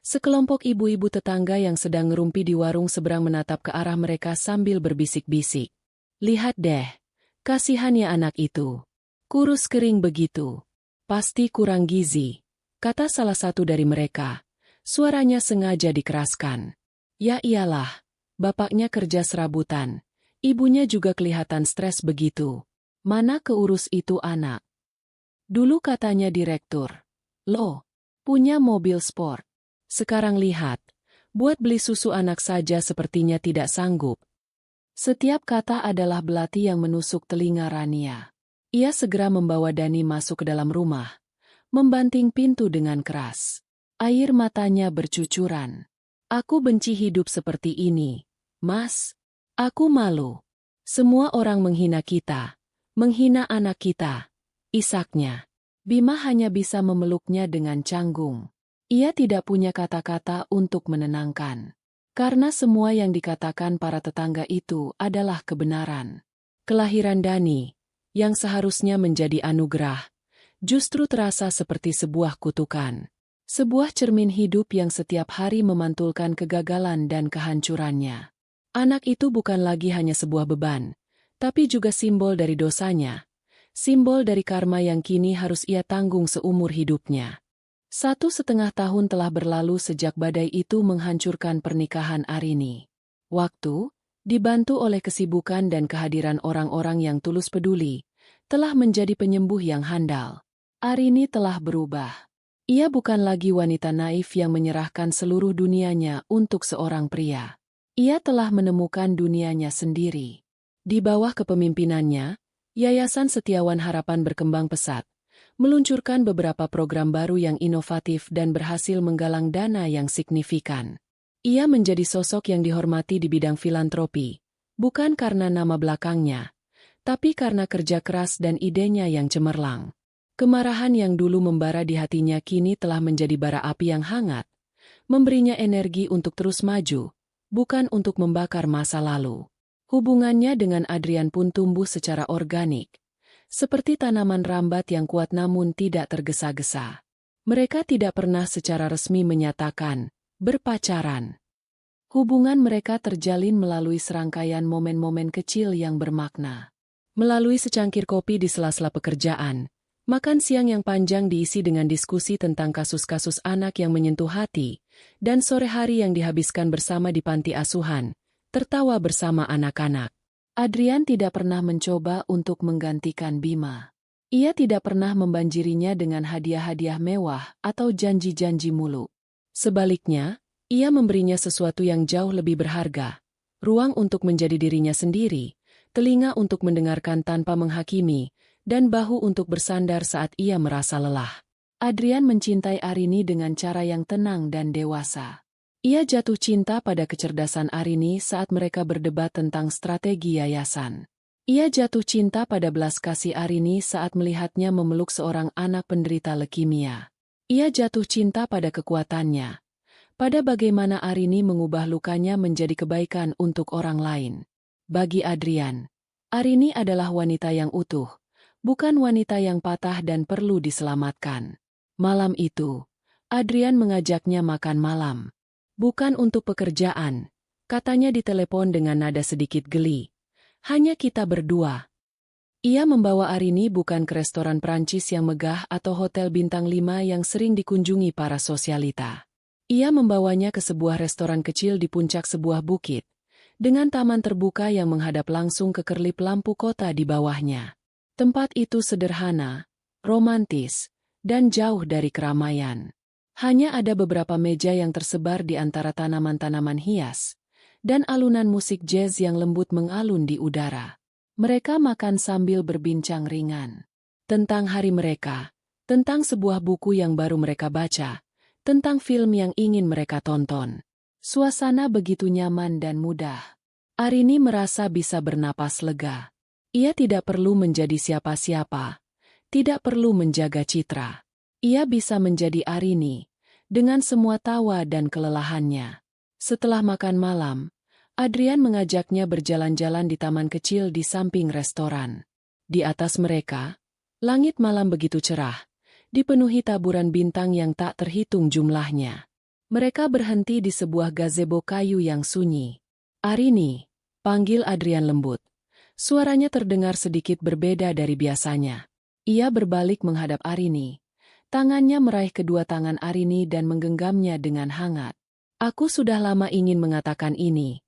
sekelompok ibu-ibu tetangga yang sedang ngerumpi di warung seberang menatap ke arah mereka sambil berbisik-bisik. Lihat deh, kasihan ya anak itu. Kurus kering begitu. Pasti kurang gizi, kata salah satu dari mereka. Suaranya sengaja dikeraskan. Ya iyalah, bapaknya kerja serabutan. Ibunya juga kelihatan stres begitu. Mana keurus itu anak? Dulu katanya direktur. Loh, punya mobil sport. Sekarang lihat, buat beli susu anak saja sepertinya tidak sanggup. Setiap kata adalah belati yang menusuk telinga Rania. Ia segera membawa Dani masuk ke dalam rumah, membanting pintu dengan keras. Air matanya bercucuran. Aku benci hidup seperti ini, Mas. Aku malu. Semua orang menghina kita, menghina anak kita. Isaknya. Bima hanya bisa memeluknya dengan canggung. Ia tidak punya kata-kata untuk menenangkan. Karena semua yang dikatakan para tetangga itu adalah kebenaran. Kelahiran Dani, yang seharusnya menjadi anugerah, justru terasa seperti sebuah kutukan. Sebuah cermin hidup yang setiap hari memantulkan kegagalan dan kehancurannya. Anak itu bukan lagi hanya sebuah beban, tapi juga simbol dari dosanya. Simbol dari karma yang kini harus ia tanggung seumur hidupnya. 1,5 tahun telah berlalu sejak badai itu menghancurkan pernikahan Arini. Waktu, dibantu oleh kesibukan dan kehadiran orang-orang yang tulus peduli, telah menjadi penyembuh yang handal. Arini telah berubah. Ia bukan lagi wanita naif yang menyerahkan seluruh dunianya untuk seorang pria. Ia telah menemukan dunianya sendiri. Di bawah kepemimpinannya, Yayasan Setiawan Harapan berkembang pesat, meluncurkan beberapa program baru yang inovatif dan berhasil menggalang dana yang signifikan. Ia menjadi sosok yang dihormati di bidang filantropi, bukan karena nama belakangnya, tapi karena kerja keras dan idenya yang cemerlang. Kemarahan yang dulu membara di hatinya kini telah menjadi bara api yang hangat, memberinya energi untuk terus maju, bukan untuk membakar masa lalu. Hubungannya dengan Adrian pun tumbuh secara organik, seperti tanaman rambat yang kuat namun tidak tergesa-gesa. Mereka tidak pernah secara resmi menyatakan berpacaran. Hubungan mereka terjalin melalui serangkaian momen-momen kecil yang bermakna. Melalui secangkir kopi di sela-sela pekerjaan, makan siang yang panjang diisi dengan diskusi tentang kasus-kasus anak yang menyentuh hati, dan sore hari yang dihabiskan bersama di panti asuhan, tertawa bersama anak-anak. Adrian tidak pernah mencoba untuk menggantikan Bima. Ia tidak pernah membanjirinya dengan hadiah-hadiah mewah atau janji-janji muluk. Sebaliknya, ia memberinya sesuatu yang jauh lebih berharga, ruang untuk menjadi dirinya sendiri, telinga untuk mendengarkan tanpa menghakimi, dan bahu untuk bersandar saat ia merasa lelah. Adrian mencintai Arini dengan cara yang tenang dan dewasa. Ia jatuh cinta pada kecerdasan Arini saat mereka berdebat tentang strategi yayasan. Ia jatuh cinta pada belas kasih Arini saat melihatnya memeluk seorang anak penderita leukemia. Ia jatuh cinta pada kekuatannya, pada bagaimana Arini mengubah lukanya menjadi kebaikan untuk orang lain. Bagi Adrian, Arini adalah wanita yang utuh, bukan wanita yang patah dan perlu diselamatkan. Malam itu, Adrian mengajaknya makan malam. Bukan untuk pekerjaan, katanya di telepon dengan nada sedikit geli. Hanya kita berdua. Ia membawa Arini bukan ke restoran Prancis yang megah atau hotel bintang 5 yang sering dikunjungi para sosialita. Ia membawanya ke sebuah restoran kecil di puncak sebuah bukit, dengan taman terbuka yang menghadap langsung ke kerlip lampu kota di bawahnya. Tempat itu sederhana, romantis, dan jauh dari keramaian. Hanya ada beberapa meja yang tersebar di antara tanaman-tanaman hias, dan alunan musik jazz yang lembut mengalun di udara. Mereka makan sambil berbincang ringan. Tentang hari mereka, tentang sebuah buku yang baru mereka baca, tentang film yang ingin mereka tonton. Suasana begitu nyaman dan mudah. Arini merasa bisa bernapas lega. Ia tidak perlu menjadi siapa-siapa, tidak perlu menjaga citra. Ia bisa menjadi Arini, dengan semua tawa dan kelelahannya. Setelah makan malam, Adrian mengajaknya berjalan-jalan di taman kecil di samping restoran. Di atas mereka, langit malam begitu cerah, dipenuhi taburan bintang yang tak terhitung jumlahnya. Mereka berhenti di sebuah gazebo kayu yang sunyi. Arini, panggil Adrian lembut. Suaranya terdengar sedikit berbeda dari biasanya. Ia berbalik menghadap Arini. Tangannya meraih kedua tangan Arini dan menggenggamnya dengan hangat. Aku sudah lama ingin mengatakan ini.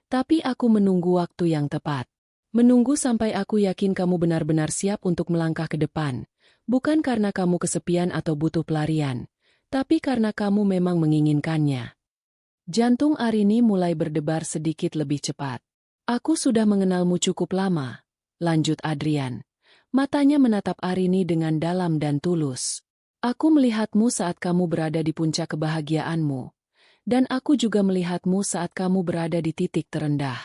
Tapi aku menunggu waktu yang tepat. Menunggu sampai aku yakin kamu benar-benar siap untuk melangkah ke depan. Bukan karena kamu kesepian atau butuh pelarian, tapi karena kamu memang menginginkannya. Jantung Arini mulai berdebar sedikit lebih cepat. Aku sudah mengenalmu cukup lama, lanjut Adrian. Matanya menatap Arini dengan dalam dan tulus. Aku melihatmu saat kamu berada di puncak kebahagiaanmu. Dan aku juga melihatmu saat kamu berada di titik terendah.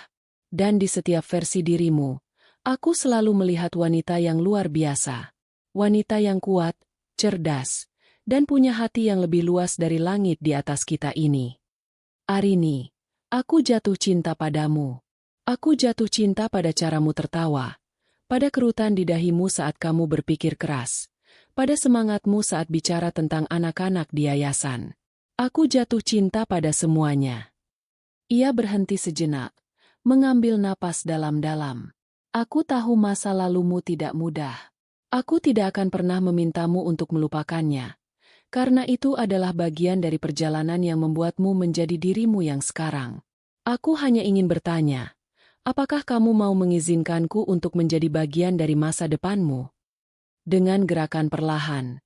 Dan di setiap versi dirimu, aku selalu melihat wanita yang luar biasa. Wanita yang kuat, cerdas, dan punya hati yang lebih luas dari langit di atas kita ini. Arini, aku jatuh cinta padamu. Aku jatuh cinta pada caramu tertawa, pada kerutan di dahimu saat kamu berpikir keras, pada semangatmu saat bicara tentang anak-anak di yayasan. Aku jatuh cinta pada semuanya. Ia berhenti sejenak, mengambil napas dalam-dalam. Aku tahu masa lalumu tidak mudah. Aku tidak akan pernah memintamu untuk melupakannya, karena itu adalah bagian dari perjalanan yang membuatmu menjadi dirimu yang sekarang. Aku hanya ingin bertanya, apakah kamu mau mengizinkanku untuk menjadi bagian dari masa depanmu? Dengan gerakan perlahan,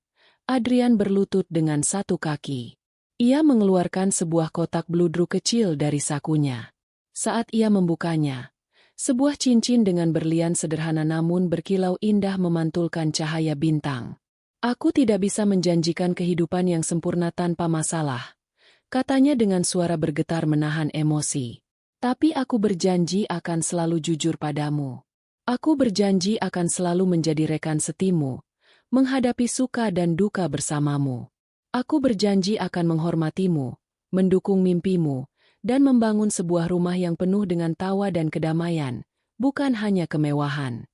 Adrian berlutut dengan satu kaki. Ia mengeluarkan sebuah kotak bludru kecil dari sakunya. Saat ia membukanya, sebuah cincin dengan berlian sederhana namun berkilau indah memantulkan cahaya bintang. Aku tidak bisa menjanjikan kehidupan yang sempurna tanpa masalah, katanya dengan suara bergetar menahan emosi. Tapi aku berjanji akan selalu jujur padamu. Aku berjanji akan selalu menjadi rekan setimu, menghadapi suka dan duka bersamamu. Aku berjanji akan menghormatimu, mendukung mimpimu, dan membangun sebuah rumah yang penuh dengan tawa dan kedamaian, bukan hanya kemewahan.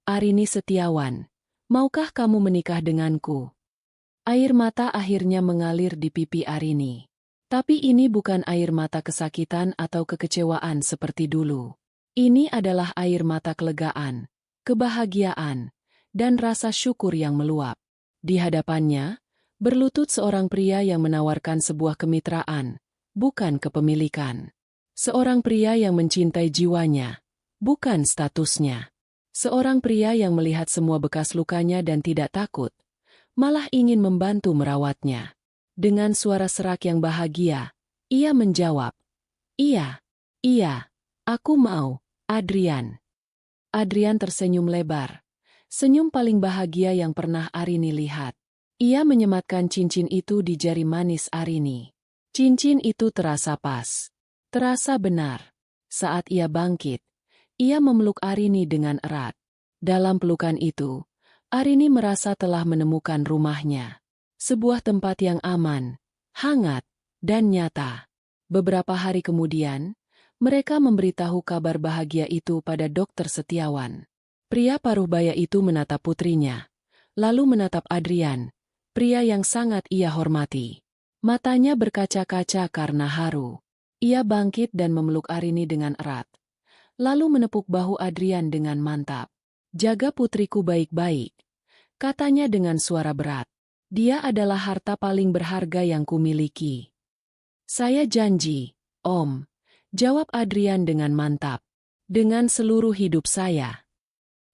Arini Setiawan, maukah kamu menikah denganku? Air mata akhirnya mengalir di pipi Arini. Tapi ini bukan air mata kesakitan atau kekecewaan seperti dulu. Ini adalah air mata kelegaan, kebahagiaan, dan rasa syukur yang meluap. Di hadapannya, berlutut seorang pria yang menawarkan sebuah kemitraan, bukan kepemilikan. Seorang pria yang mencintai jiwanya, bukan statusnya. Seorang pria yang melihat semua bekas lukanya dan tidak takut, malah ingin membantu merawatnya. Dengan suara serak yang bahagia, ia menjawab, "Iya, aku mau, Adrian." Adrian tersenyum lebar. Senyum paling bahagia yang pernah Arini lihat. Ia menyematkan cincin itu di jari manis Arini. Cincin itu terasa pas. Terasa benar. Saat ia bangkit, ia memeluk Arini dengan erat. Dalam pelukan itu, Arini merasa telah menemukan rumahnya. Sebuah tempat yang aman, hangat, dan nyata. Beberapa hari kemudian, mereka memberitahu kabar bahagia itu pada Dokter Setiawan. Pria paruh baya itu menatap putrinya, lalu menatap Adrian, pria yang sangat ia hormati. Matanya berkaca-kaca karena haru. Ia bangkit dan memeluk Arini dengan erat, lalu menepuk bahu Adrian dengan mantap. "Jaga putriku baik-baik," katanya dengan suara berat. "Dia adalah harta paling berharga yang kumiliki." "Saya janji, Om," jawab Adrian dengan mantap. "Dengan seluruh hidup saya."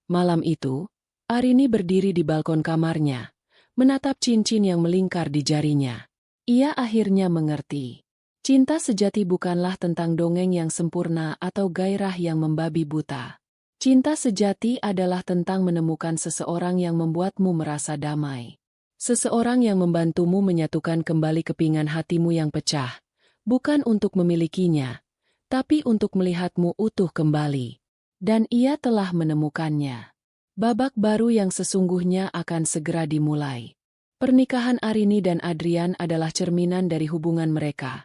Malam itu, Arini berdiri di balkon kamarnya, menatap cincin yang melingkar di jarinya. Ia akhirnya mengerti. Cinta sejati bukanlah tentang dongeng yang sempurna atau gairah yang membabi buta. Cinta sejati adalah tentang menemukan seseorang yang membuatmu merasa damai. Seseorang yang membantumu menyatukan kembali kepingan hatimu yang pecah, bukan untuk memilikinya, tapi untuk melihatmu utuh kembali. Dan ia telah menemukannya. Babak baru yang sesungguhnya akan segera dimulai. Pernikahan Arini dan Adrian adalah cerminan dari hubungan mereka.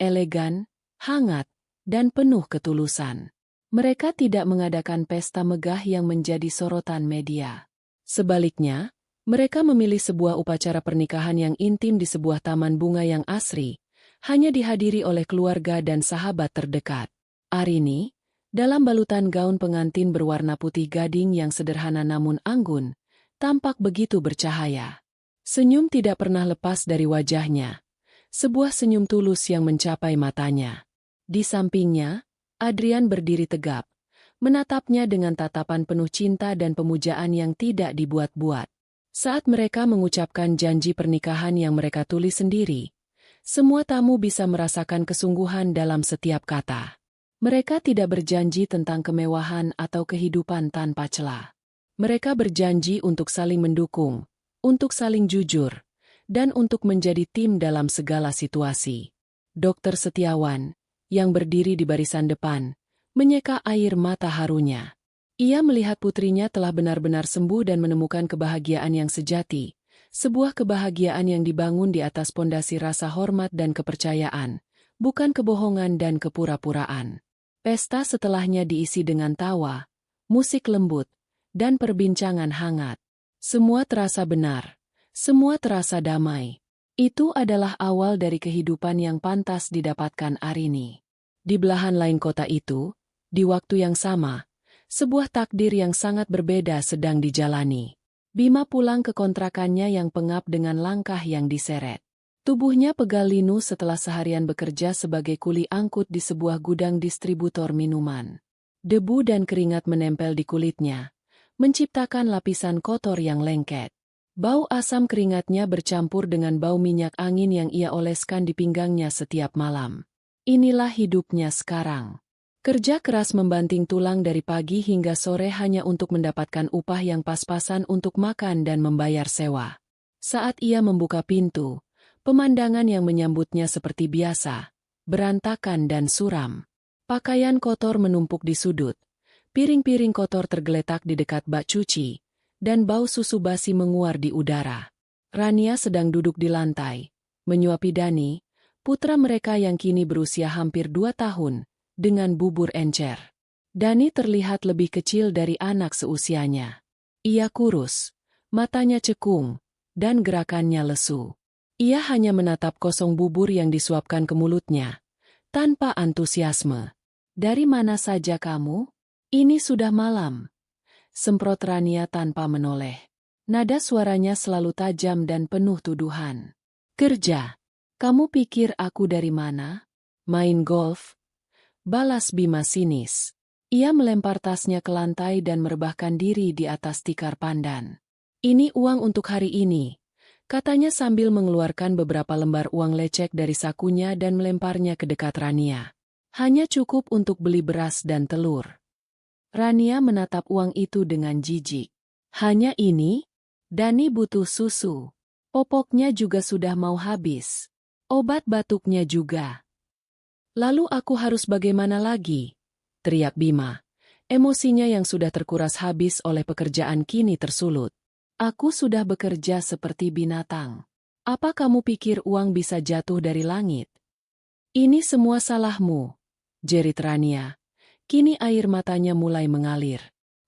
Elegan, hangat, dan penuh ketulusan. Mereka tidak mengadakan pesta megah yang menjadi sorotan media. Sebaliknya, mereka memilih sebuah upacara pernikahan yang intim di sebuah taman bunga yang asri, hanya dihadiri oleh keluarga dan sahabat terdekat. Arini, dalam balutan gaun pengantin berwarna putih gading yang sederhana namun anggun, tampak begitu bercahaya. Senyum tidak pernah lepas dari wajahnya. Sebuah senyum tulus yang mencapai matanya. Di sampingnya, Adrian berdiri tegap, menatapnya dengan tatapan penuh cinta dan pemujaan yang tidak dibuat-buat. Saat mereka mengucapkan janji pernikahan yang mereka tulis sendiri, semua tamu bisa merasakan kesungguhan dalam setiap kata. Mereka tidak berjanji tentang kemewahan atau kehidupan tanpa celah. Mereka berjanji untuk saling mendukung, untuk saling jujur, dan untuk menjadi tim dalam segala situasi. Dokter Setiawan, yang berdiri di barisan depan, menyeka air mata harunya. Ia melihat putrinya telah benar-benar sembuh dan menemukan kebahagiaan yang sejati, sebuah kebahagiaan yang dibangun di atas pondasi rasa hormat dan kepercayaan, bukan kebohongan dan kepura-puraan. Pesta setelahnya diisi dengan tawa, musik lembut, dan perbincangan hangat. Semua terasa benar, semua terasa damai. Itu adalah awal dari kehidupan yang pantas didapatkan Arini. Di belahan lain kota itu, di waktu yang sama, sebuah takdir yang sangat berbeda sedang dijalani. Bima pulang ke kontrakannya yang pengap dengan langkah yang diseret. Tubuhnya pegal linu setelah seharian bekerja sebagai kuli angkut di sebuah gudang distributor minuman. Debu dan keringat menempel di kulitnya, menciptakan lapisan kotor yang lengket. Bau asam keringatnya bercampur dengan bau minyak angin yang ia oleskan di pinggangnya setiap malam. Inilah hidupnya sekarang. Kerja keras membanting tulang dari pagi hingga sore hanya untuk mendapatkan upah yang pas-pasan untuk makan dan membayar sewa. Saat ia membuka pintu, pemandangan yang menyambutnya seperti biasa, berantakan dan suram. Pakaian kotor menumpuk di sudut, piring-piring kotor tergeletak di dekat bak cuci, dan bau susu basi menguar di udara. Rania sedang duduk di lantai, menyuapi Dani, putra mereka yang kini berusia hampir 2 tahun, dengan bubur encer. Dani terlihat lebih kecil dari anak seusianya. Ia kurus, matanya cekung, dan gerakannya lesu. Ia hanya menatap kosong bubur yang disuapkan ke mulutnya, tanpa antusiasme. "Dari mana saja kamu? Ini sudah malam," semprot Rania tanpa menoleh. Nada suaranya selalu tajam dan penuh tuduhan. "Kerja. Kamu pikir aku dari mana? Main golf?" balas Bima sinis. Ia melempar tasnya ke lantai dan merebahkan diri di atas tikar pandan. "Ini uang untuk hari ini," katanya sambil mengeluarkan beberapa lembar uang lecek dari sakunya dan melemparnya ke dekat Rania. "Hanya cukup untuk beli beras dan telur." Rania menatap uang itu dengan jijik. Hanya ini? Dani butuh susu. Popoknya juga sudah mau habis. Obat batuknya juga. Lalu aku harus bagaimana lagi? Teriak Bima. Emosinya yang sudah terkuras habis oleh pekerjaan kini tersulut. Aku sudah bekerja seperti binatang. Apa kamu pikir uang bisa jatuh dari langit? Ini semua salahmu, jerit Rania. Kini air matanya mulai mengalir.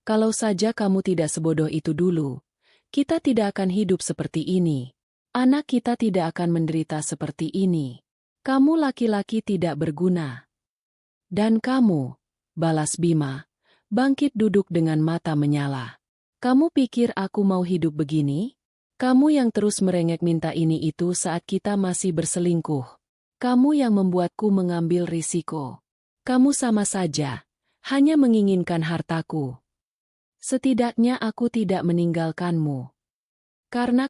Kalau saja kamu tidak sebodoh itu dulu, kita tidak akan hidup seperti ini. Anak kita tidak akan menderita seperti ini. Kamu laki-laki tidak berguna. Dan kamu, balas Bima, bangkit duduk dengan mata menyala. Kamu pikir aku mau hidup begini? Kamu yang terus merengek minta ini itu saat kita masih berselingkuh. Kamu yang membuatku mengambil risiko. Kamu sama saja, hanya menginginkan hartaku. Setidaknya aku tidak meninggalkanmu. Karena